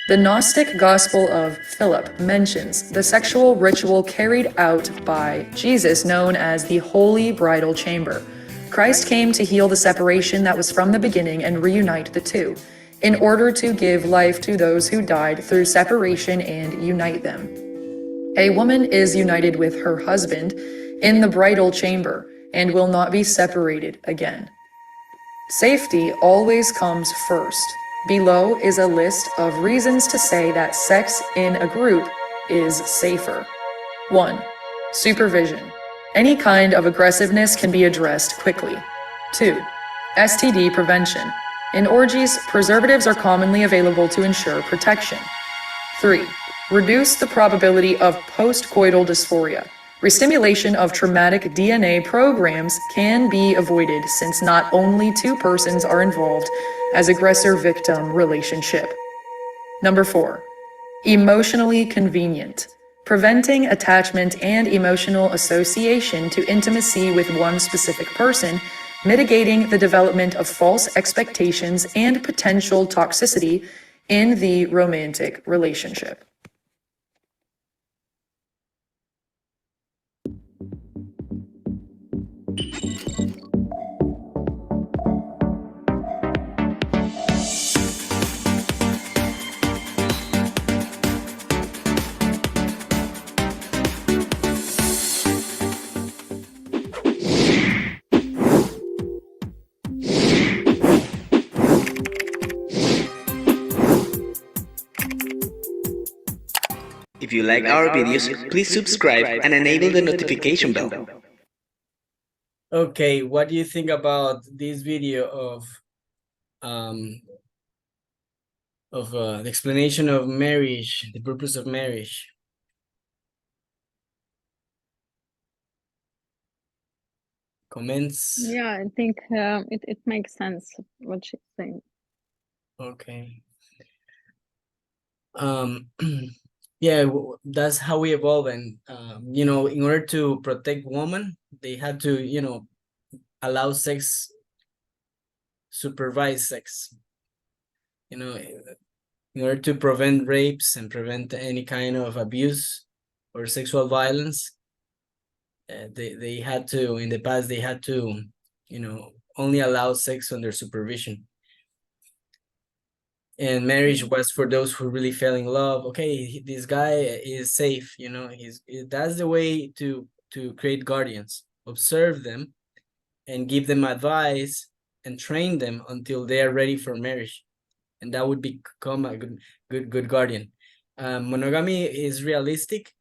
The Gnostic Gospel of Philip mentions the sexual ritual carried out by Jesus known as the Holy Bridal Chamber. Christ came to heal the separation that was from the beginning and reunite the two, in order to give life to those who died through separation and unite them. A woman is united with her husband in the bridal chamber and will not be separated again. Safety always comes first. Below is a list of reasons to say that sex in a group is safer. 1. Supervision. Any kind of aggressiveness can be addressed quickly. 2. STD prevention. In orgies, preservatives are commonly available to ensure protection. 3. Reduce the probability of postcoital dysphoria. Restimulation of traumatic DNA programs can be avoided since not only two persons are involved as aggressor-victim relationship. Number 4. Emotionally convenient. Preventing attachment and emotional association to intimacy with one specific person, mitigating the development of false expectations and potential toxicity in the romantic relationship. If you like our videos, please subscribe and enable the notification bell. Okay, what do you think about this video of the explanation of marriage, the purpose of marriage? Comments? Yeah, I think it makes sense what she's saying. Okay. Yeah, that's how we evolve, and you know, in order to protect women, they had to, you know, allow sex, supervised sex, you know, in order to prevent rapes and prevent any kind of abuse or sexual violence. They had to, in the past, they had to, you know, only allow sex under supervision. And marriage was for those who really fell in love. Okay, this guy is safe, you know, that's the way to create guardians. Observe them and give them advice and train them until they are ready for marriage, and that would become a good guardian. Monogamy is realistic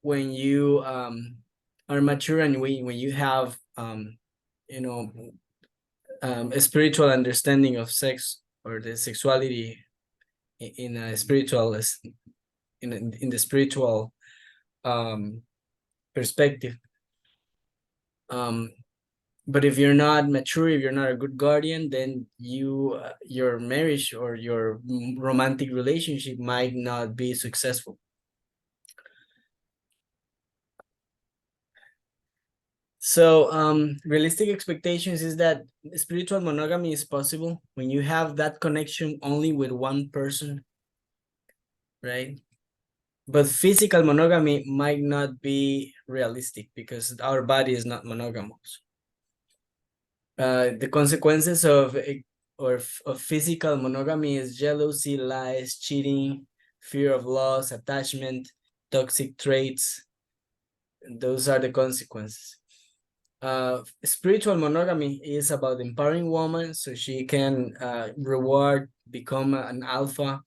when you are mature and when you have you know, a spiritual understanding of sex or the sexuality in a spiritual, in the spiritual perspective. But if you're not mature, if you're not a good guardian, then your marriage or your romantic relationship might not be successful. So realistic expectations is that spiritual monogamy is possible when you have that connection only with one person, right? But physical monogamy might not be realistic because our body is not monogamous. The consequences of physical monogamy is jealousy, lies, cheating, fear of loss, attachment, toxic traits. Those are the consequences. Spiritual monogamy is about empowering woman so she can reward, become an alpha,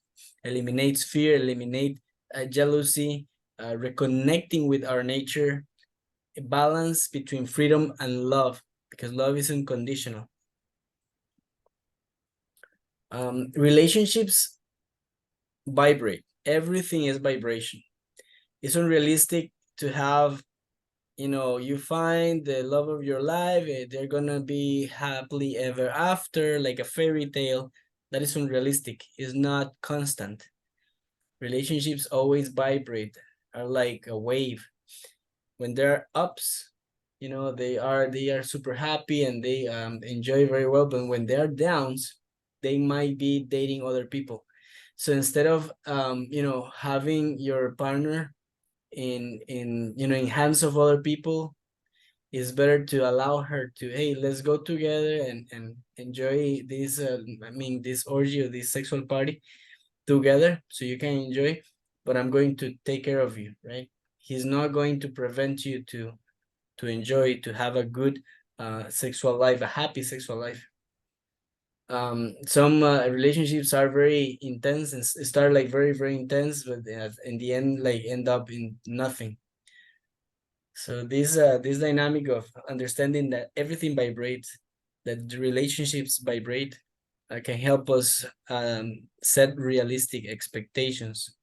eliminates fear, eliminate jealousy, reconnecting with our nature, a balance between freedom and love, because love is unconditional. Relationships vibrate. Everything is vibration. It's unrealistic to have, you know, you find the love of your life, they're gonna be happily ever after, like a fairy tale. That is unrealistic. It's not constant. Relationships always vibrate, are like a wave. When there are ups, you know, they are super happy and they enjoy very well, but when there are downs, they might be dating other people. So instead of you know, having your partner in you know, in hands of other people, it's better to allow her to, hey, let's go together and enjoy this I mean, this orgy or this sexual party together, so you can enjoy, but I'm going to take care of you, right? He's not going to prevent you to enjoy, to have a good sexual life, a happy sexual life. Some relationships are very intense and start like very intense, but in the end, like, end up in nothing. So this dynamic of understanding that everything vibrates, that the relationships vibrate, can help us set realistic expectations.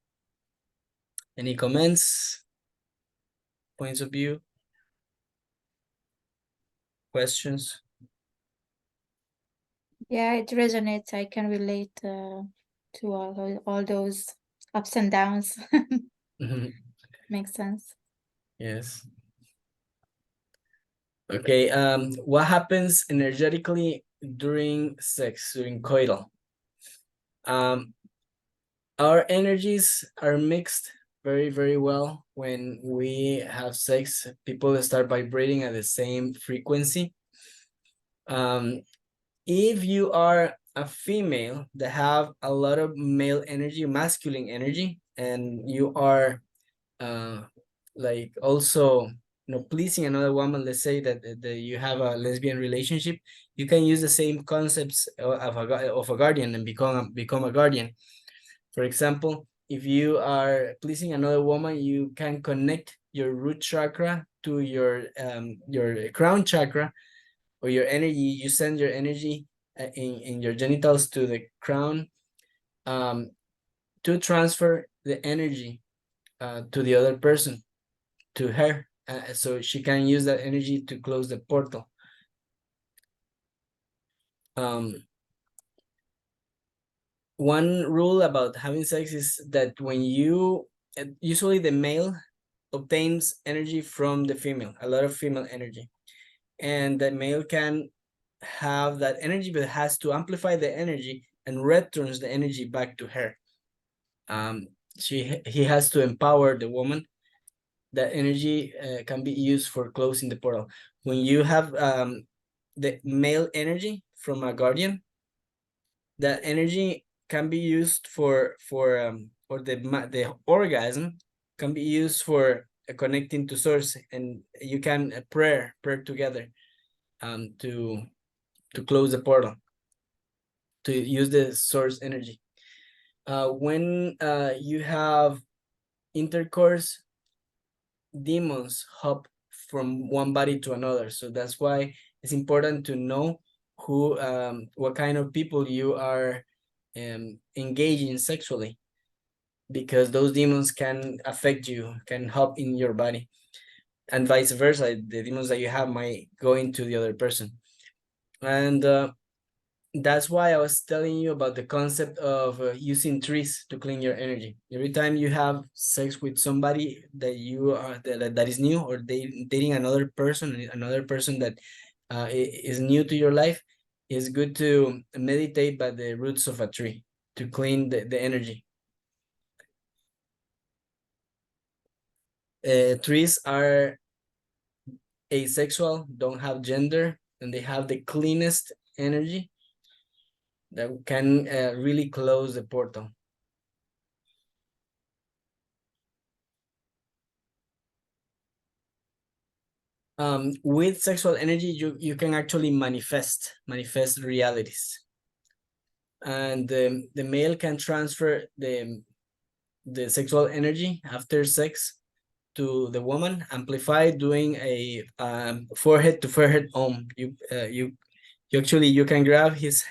Any comments, points of view, questions? Yeah, it resonates. I can relate to all those ups and downs. Makes sense. Yes. Okay, what happens energetically during sex, during coital? Our energies are mixed very well when we have sex. People start vibrating at the same frequency. If you are a female that have a lot of male energy, masculine energy, and you are like also, you know, pleasing another woman, let's say that you have a lesbian relationship, you can use the same concepts of a guardian and become a guardian. For example, if you are pleasing another woman, you can connect your root chakra to your crown chakra, or your energy. You send your energy in your genitals to the crown, to transfer the energy to the other person, to her, so she can use that energy to close the portal. One rule about having sex is that when you, usually the male obtains energy from the female, a lot of female energy, and the male can have that energy, but has to amplify the energy and returns the energy back to her. He has to empower the woman. That energy can be used for closing the portal. When you have the male energy from a guardian, that energy can be used for or the orgasm can be used for connecting to source, and you can prayer together to close the portal, to use the source energy. When you have intercourse, demons hop from one body to another, so that's why it's important to know who what kind of people you are engaging sexually, because those demons can affect you, can hop in your body, and vice versa. The demons that you have might go into the other person. And that's why I was telling you about the concept of using trees to clean your energy. Every time you have sex with somebody that you are that is new, or dating another person that is new to your life, it's good to meditate by the roots of a tree to clean the energy. Trees are asexual, don't have gender, and they have the cleanest energy that can really close the portal. With sexual energy, you can actually manifest realities, and the male can transfer the sexual energy after sex to the woman, amplify doing a forehead to forehead you actually you can grab his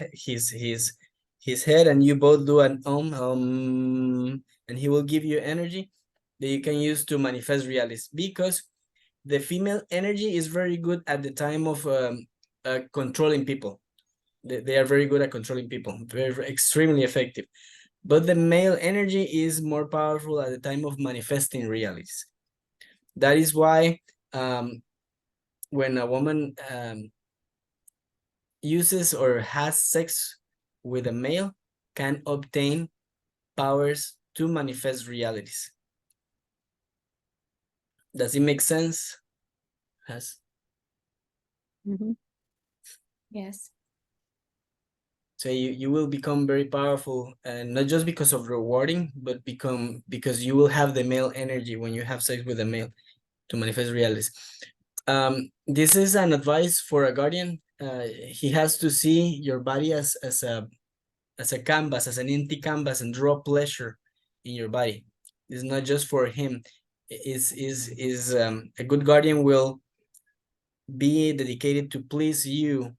head, and you both do an and he will give you energy that you can use to manifest realities, because the female energy is very good at the time of controlling people. They are very good at controlling people, very extremely effective. But the male energy is more powerful at the time of manifesting realities. That is why when a woman uses or has sex with a male, can obtain powers to manifest realities. Does it make sense? Has Yes. So you will become very powerful, and not just because of rewarding, but because you will have the male energy when you have sex with a male to manifest realities. This is an advice for a guardian. He has to see your body as a canvas, as an empty canvas, and draw pleasure in your body. It's not just for him. A good guardian will be dedicated to please you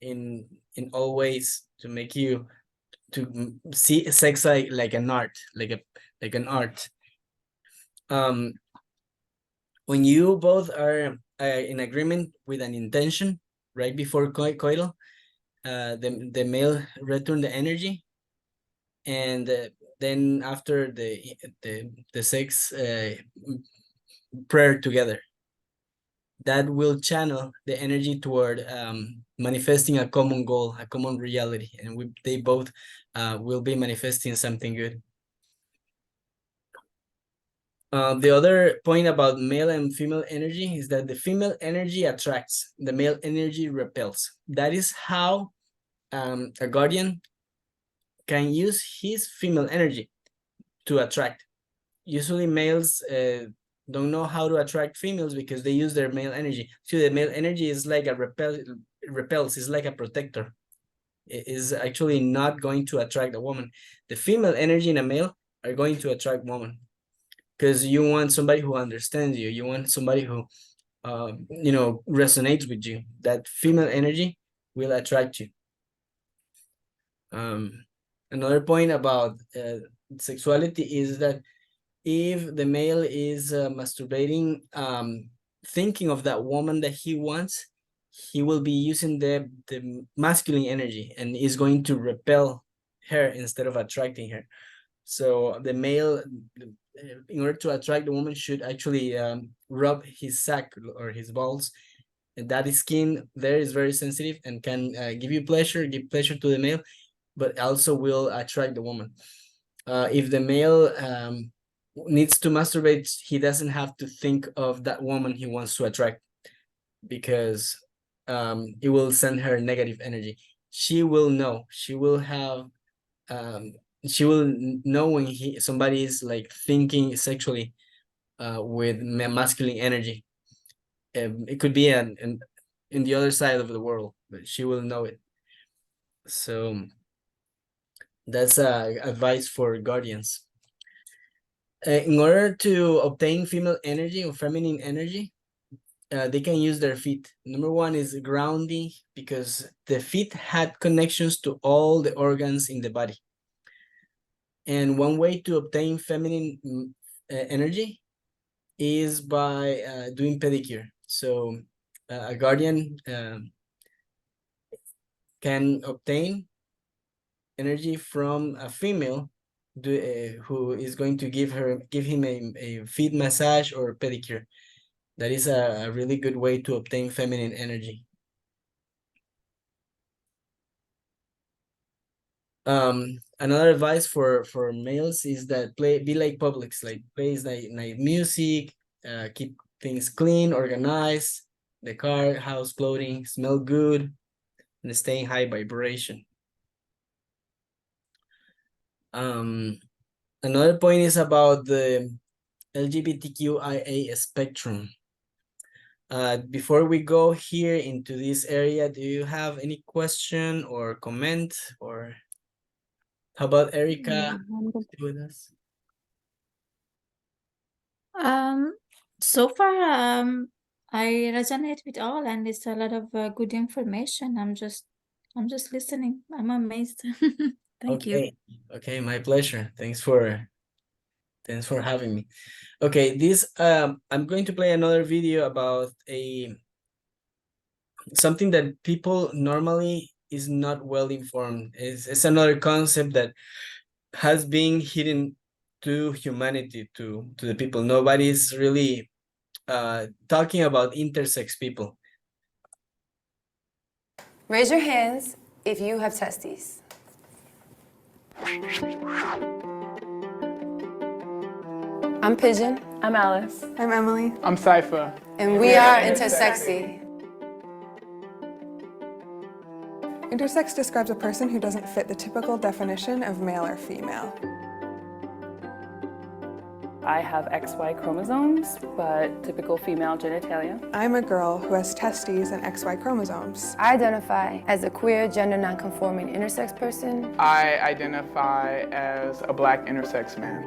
in all ways, to make you to see sex like an art, like an art. When you both are in agreement with an intention right before coital, the male return the energy, and then after the sex prayer together, that will channel the energy toward manifesting a common goal, a common reality, and they both will be manifesting something good. The other point about male and female energy is that the female energy attracts, the male energy repels. That is how a guardian can use his female energy to attract. Usually males don't know how to attract females because they use their male energy. So the male energy is like a repels, is like a protector. It is actually not going to attract a woman. The female energy in a male are going to attract woman, because you want somebody who understands you. You want somebody who resonates with you. That female energy will attract you. Another point about sexuality is that if the male is masturbating, thinking of that woman that he wants, he will be using the masculine energy and is going to repel her instead of attracting her. So the male, in order to attract the woman, should actually rub his sack or his balls. And that skin there is very sensitive and can give pleasure to the male, but also will attract the woman. If the male needs to masturbate, he doesn't have to think of that woman he wants to attract, because it will send her negative energy. She will know. She will know when somebody is like thinking sexually with masculine energy. It could be in the other side of the world, but she will know it. So that's advice for guardians. In order to obtain female energy or feminine energy, they can use their feet. Number one is grounding, because the feet had connections to all the organs in the body. And one way to obtain feminine energy is by doing pedicure. So a guardian can obtain energy from a female who is going to give him a feet massage or pedicure. That is a really good way to obtain feminine energy. Another advice for males is that be like Publix, like play like music, keep things clean, organized, the car, house, clothing, smell good, and stay in high vibration. Another point is about the LGBTQIA spectrum. Before we go here into this area, do you have any question or comment? Or how about Erica? Stay with us. So far, I resonate with all, and it's a lot of good information. I'm just listening. I'm amazed. Thank you. Okay, my pleasure. Thanks for having me. Okay, this I'm going to play another video about something that people normally is not well informed. It's another concept that has been hidden to humanity, to the people. Nobody's really talking about intersex people. Raise your hands if you have testes. I'm Pigeon. I'm Alice. I'm Emily. I'm Cypher. And we are Intersexy. Intersex describes a person who doesn't fit the typical definition of male or female. I have XY chromosomes, but typical female genitalia. I'm a girl who has testes and XY chromosomes. I identify as a queer, gender non-conforming intersex person. I identify as a black intersex man.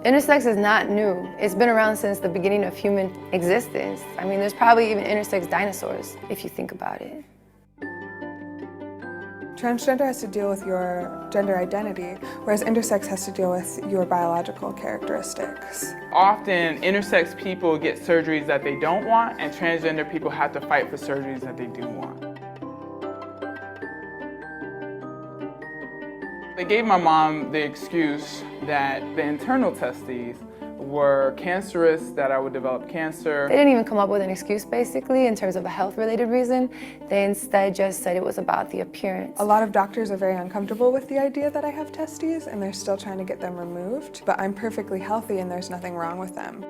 Intersex is not new. It's been around since the beginning of human existence. I mean, there's probably even intersex dinosaurs, if you think about it. Transgender has to deal with your gender identity, whereas intersex has to deal with your biological characteristics. Often, intersex people get surgeries that they don't want, and transgender people have to fight for surgeries that they do want. They gave my mom the excuse that the internal testes were cancerous, that I would develop cancer. They didn't even come up with an excuse, basically, in terms of a health-related reason. They instead just said it was about the appearance. A lot of doctors are very uncomfortable with the idea that I have testes, and they're still trying to get them removed, but I'm perfectly healthy and there's nothing wrong with them.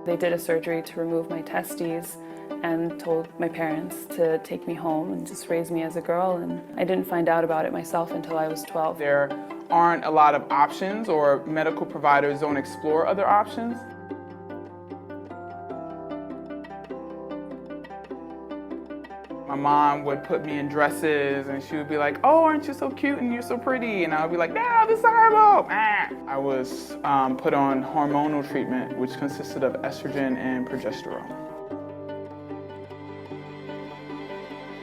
They did a surgery to remove my testes and told my parents to take me home and just raise me as a girl, and I didn't find out about it myself until I was 12. There aren't a lot of options, or medical providers don't explore other options. My mom would put me in dresses and she would be like, "Oh, aren't you so cute and you're so pretty?" And I would be like, "No, this is horrible." I was put on hormonal treatment, which consisted of estrogen and progesterone.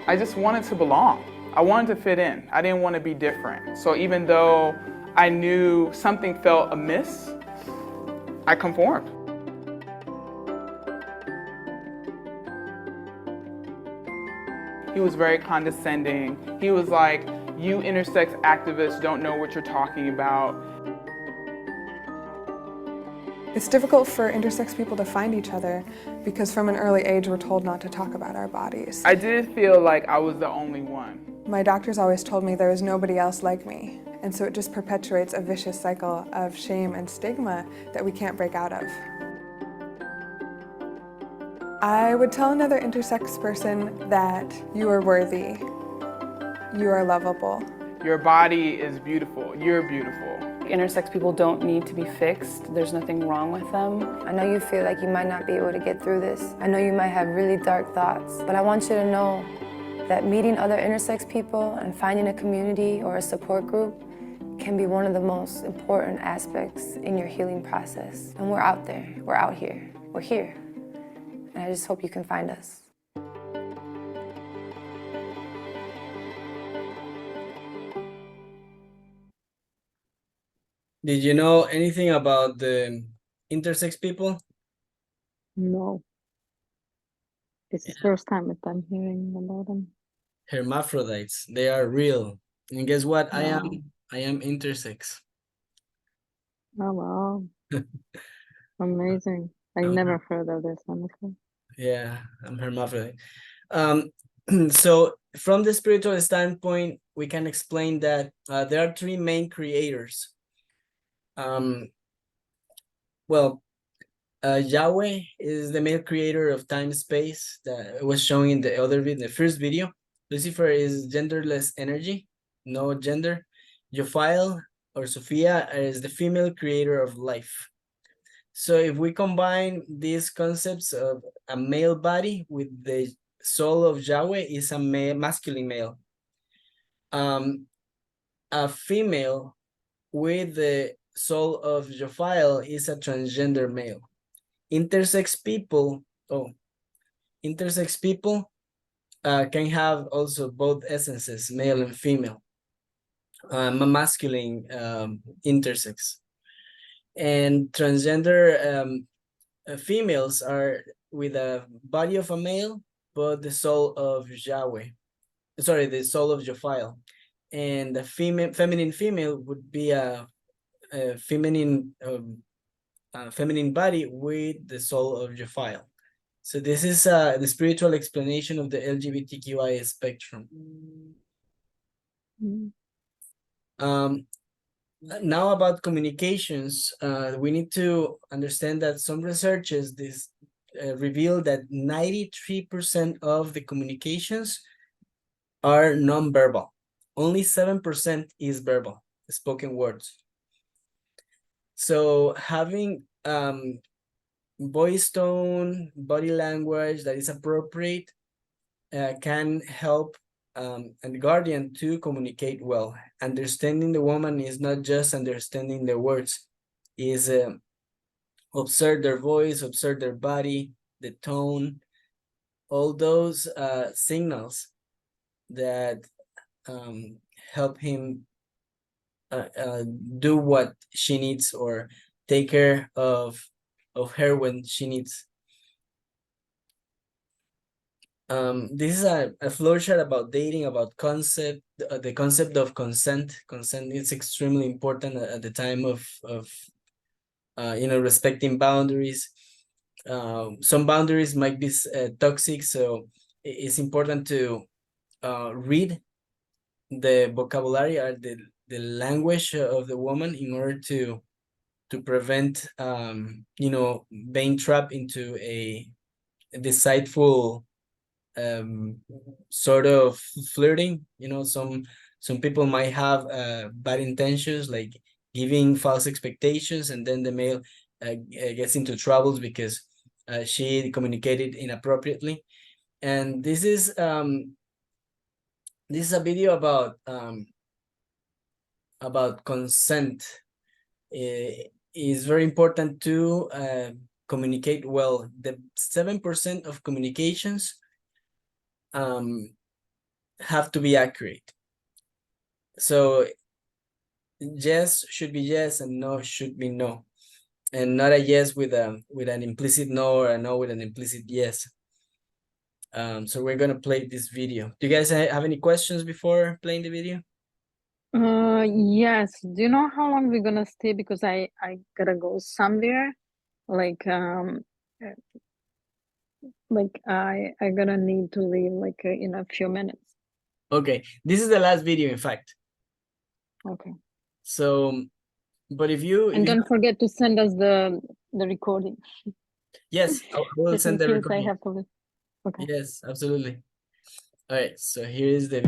I just wanted to belong. I wanted to fit in. I didn't want to be different. So even though I knew something felt amiss, I conformed. He was very condescending. He was like, "You intersex activists don't know what you're talking about." It's difficult for intersex people to find each other because from an early age we're told not to talk about our bodies. I did feel like I was the only one. My doctors always told me there was nobody else like me, and so it just perpetuates a vicious cycle of shame and stigma that we can't break out of. I would tell another intersex person that you are worthy, you are lovable. Your body is beautiful, you're beautiful. Intersex people don't need to be fixed. There's nothing wrong with them. I know you feel like you might not be able to get through this. I know you might have really dark thoughts, but I want you to know that meeting other intersex people and finding a community or a support group can be one of the most important aspects in your healing process. And we're out there, we're out here, we're here. And I just hope you can find us. Did you know anything about the intersex people? No. It's the first time that I'm hearing about them. Hermaphrodites. They are real. And guess what? Wow. I am intersex. Oh, wow. Amazing. I never heard of this, honestly. Yeah, I'm hermaphrodite. So from the spiritual standpoint, we can explain that there are three main creators. Yahweh is the male creator of time space that was shown in the first video. Lucifer is genderless energy, no gender. Jophiel or Sophia is the female creator of life. So if we combine these concepts of a male body with the soul of Yahweh, is a masculine male. A female with the soul of Jophiel is a transgender male. Intersex people can have also both essences, male and female, masculine intersex. And transgender females are with a body of a male, but the soul of Yahweh. Sorry, the soul of Jophiel. And the feminine female would be a feminine body with the soul of Jophiel. So this is the spiritual explanation of the LGBTQI spectrum. Now about communications, we need to understand that some researches reveal that 93% of the communications are non-verbal. Only 7% is verbal, spoken words. So having voice tone, body language that is appropriate can help a guardian to communicate well. Understanding the woman is not just understanding their words, is observe their voice, observe their body, the tone, all those signals that help him do what she needs or take care of her when she needs. This is a flowchart about dating, about the concept of consent. Consent is extremely important at the time of respecting boundaries. Some boundaries might be toxic, so it's important to read the vocabulary or the language of the woman in order to prevent being trapped into a deceitful sort of flirting. Some people might have bad intentions, like giving false expectations, and then the male gets into troubles because she communicated inappropriately. And this is a video about consent. It is very important to communicate well. The 7% of communications have to be accurate. So yes should be yes and no should be no, and not a yes with an implicit no or a no with an implicit yes. So we're gonna play this video. Do you guys have any questions before playing the video? Yes. Do you know how long we're gonna stay? Because I gotta go somewhere. Like I gonna need to leave like in a few minutes. Okay, this is the last video, in fact. Okay. So, but if you don't forget to send us the recording. Yes, I will Just send in the case recording. I have to. Okay. Yes, absolutely. All right, so here is the.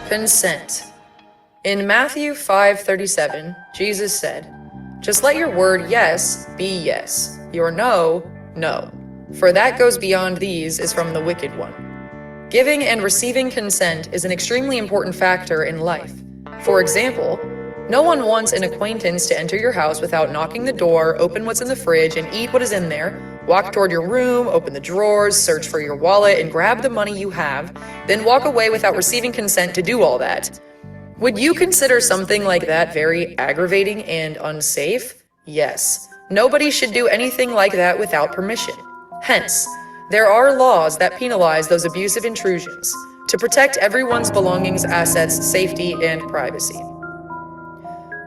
Consent. In Matthew 5:37, Jesus said, "Just let your word yes be yes, your no, no. For that goes beyond these is from the wicked one." Giving and receiving consent is an extremely important factor in life. For example, no one wants an acquaintance to enter your house without knocking the door, open what's in the fridge, and eat what is in there, walk toward your room, open the drawers, search for your wallet, and grab the money you have, then walk away without receiving consent to do all that. Would you consider something like that very aggravating and unsafe? Yes. Nobody should do anything like that without permission. Hence, there are laws that penalize those abusive intrusions to protect everyone's belongings, assets, safety, and privacy.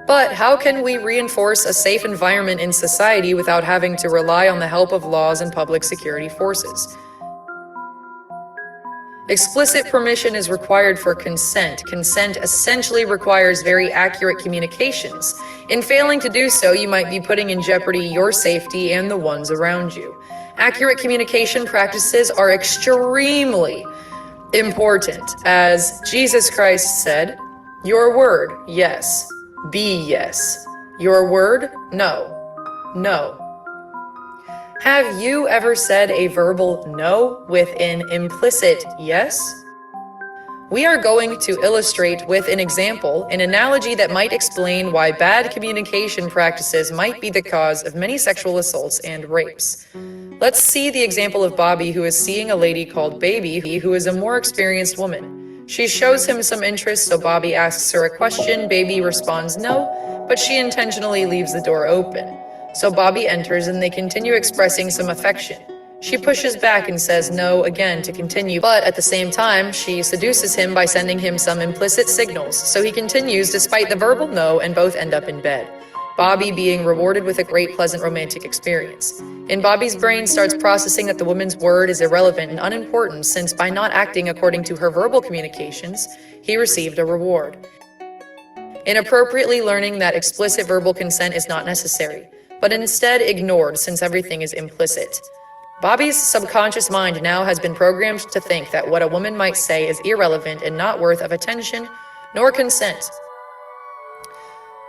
But how can we reinforce a safe environment in society without having to rely on the help of laws and public security forces? Explicit permission is required for consent. Consent essentially requires very accurate communications. In failing to do so, you might be putting in jeopardy your safety and the ones around you. Accurate communication practices are extremely Important, as Jesus Christ said, your word, yes. Be yes. Your word, no. No. Have you ever said a verbal no with an implicit yes? We are going to illustrate with an example an analogy that might explain why bad communication practices might be the cause of many sexual assaults and rapes. Let's see the example of Bobby, who is seeing a lady called Baby, who is a more experienced woman. She shows him some interest, so Bobby asks her a question. Baby responds no, but she intentionally leaves the door open. So Bobby enters and they continue expressing some affection. She pushes back and says no again to continue, but at the same time, she seduces him by sending him some implicit signals, so he continues despite the verbal no, and both end up in bed. Bobby being rewarded with a great, pleasant romantic experience. In Bobby's brain starts processing that the woman's word is irrelevant and unimportant, since by not acting according to her verbal communications, he received a reward. Inappropriately learning that explicit verbal consent is not necessary, but instead ignored since everything is implicit. Bobby's subconscious mind now has been programmed to think that what a woman might say is irrelevant and not worth of attention nor consent.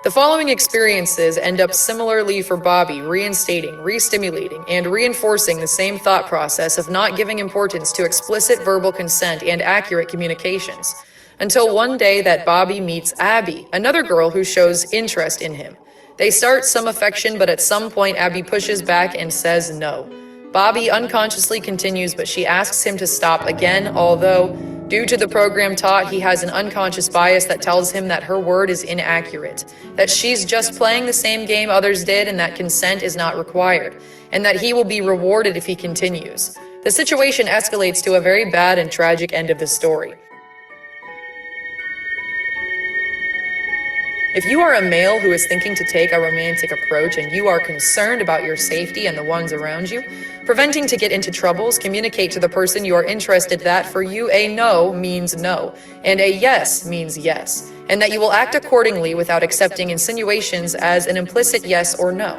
The following experiences end up similarly for Bobby, reinstating, re-stimulating, and reinforcing the same thought process of not giving importance to explicit verbal consent and accurate communications, until one day that Bobby meets Abby, another girl who shows interest in him. They start some affection, but at some point Abby pushes back and says no. Bobby unconsciously continues, but she asks him to stop again, although, due to the program taught, he has an unconscious bias that tells him that her word is inaccurate, that she's just playing the same game others did and that consent is not required, and that he will be rewarded if he continues. The situation escalates to a very bad and tragic end of the story. If you are a male who is thinking to take a romantic approach and you are concerned about your safety and the ones around you, preventing to get into troubles, communicate to the person you are interested that for you a no means no, and a yes means yes, and that you will act accordingly without accepting insinuations as an implicit yes or no.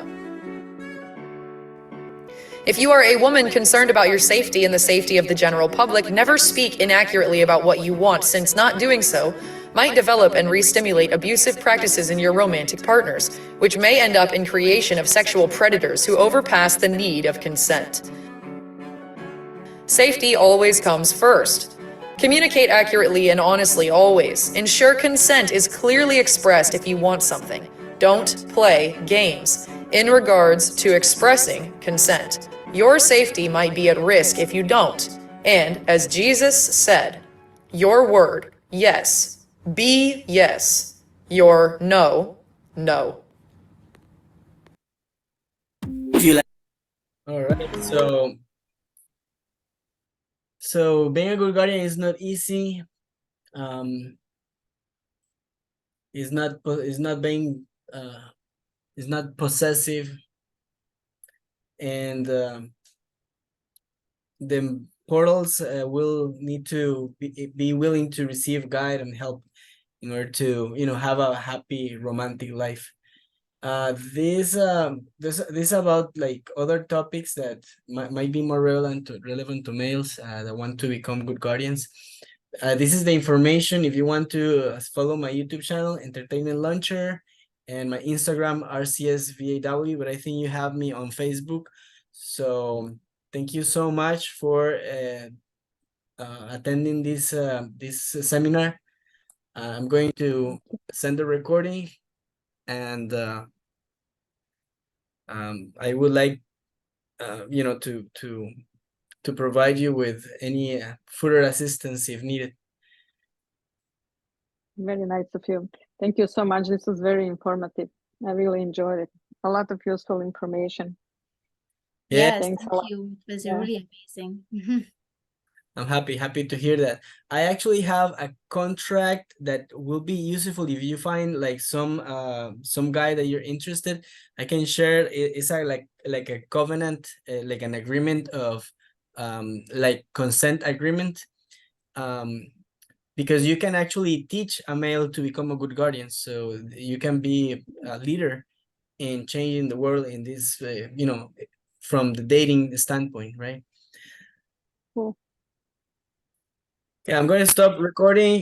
If you are a woman concerned about your safety and the safety of the general public, never speak inaccurately about what you want, since not doing so might develop and re-stimulate abusive practices in your romantic partners, which may end up in creation of sexual predators who overpass the need of consent. Safety always comes first. Communicate accurately and honestly always. Ensure consent is clearly expressed if you want something. Don't play games in regards to expressing consent. Your safety might be at risk if you don't. And as Jesus said, your word, yes, be yes. Your no, no. All right, so being a good guardian is not easy. Is not possessive, and the portals will need to be willing to receive guide and help in order to have a happy romantic life. This about like other topics that might be more relevant to males that want to become good guardians. This is the information if you want to follow my YouTube channel, Entertainment Launcher, and my Instagram, RCSVAW, but I think you have me on Facebook. So thank you so much for attending this seminar. I'm going to send the recording, and I would like to provide you with any further assistance if needed. Very nice of you. Thank you so much. This was very informative. I really enjoyed it. A lot of useful information. Yeah, Yes, thanks a thank lot. you. It was Yeah. really amazing. I'm happy to hear that. I actually have a contract that will be useful if you find like some guy that you're interested. I can share. It's like a covenant, like an agreement of like consent agreement, because you can actually teach a male to become a good guardian, so you can be a leader in changing the world in this from the dating standpoint, right? Cool. Yeah, I'm going to stop recording.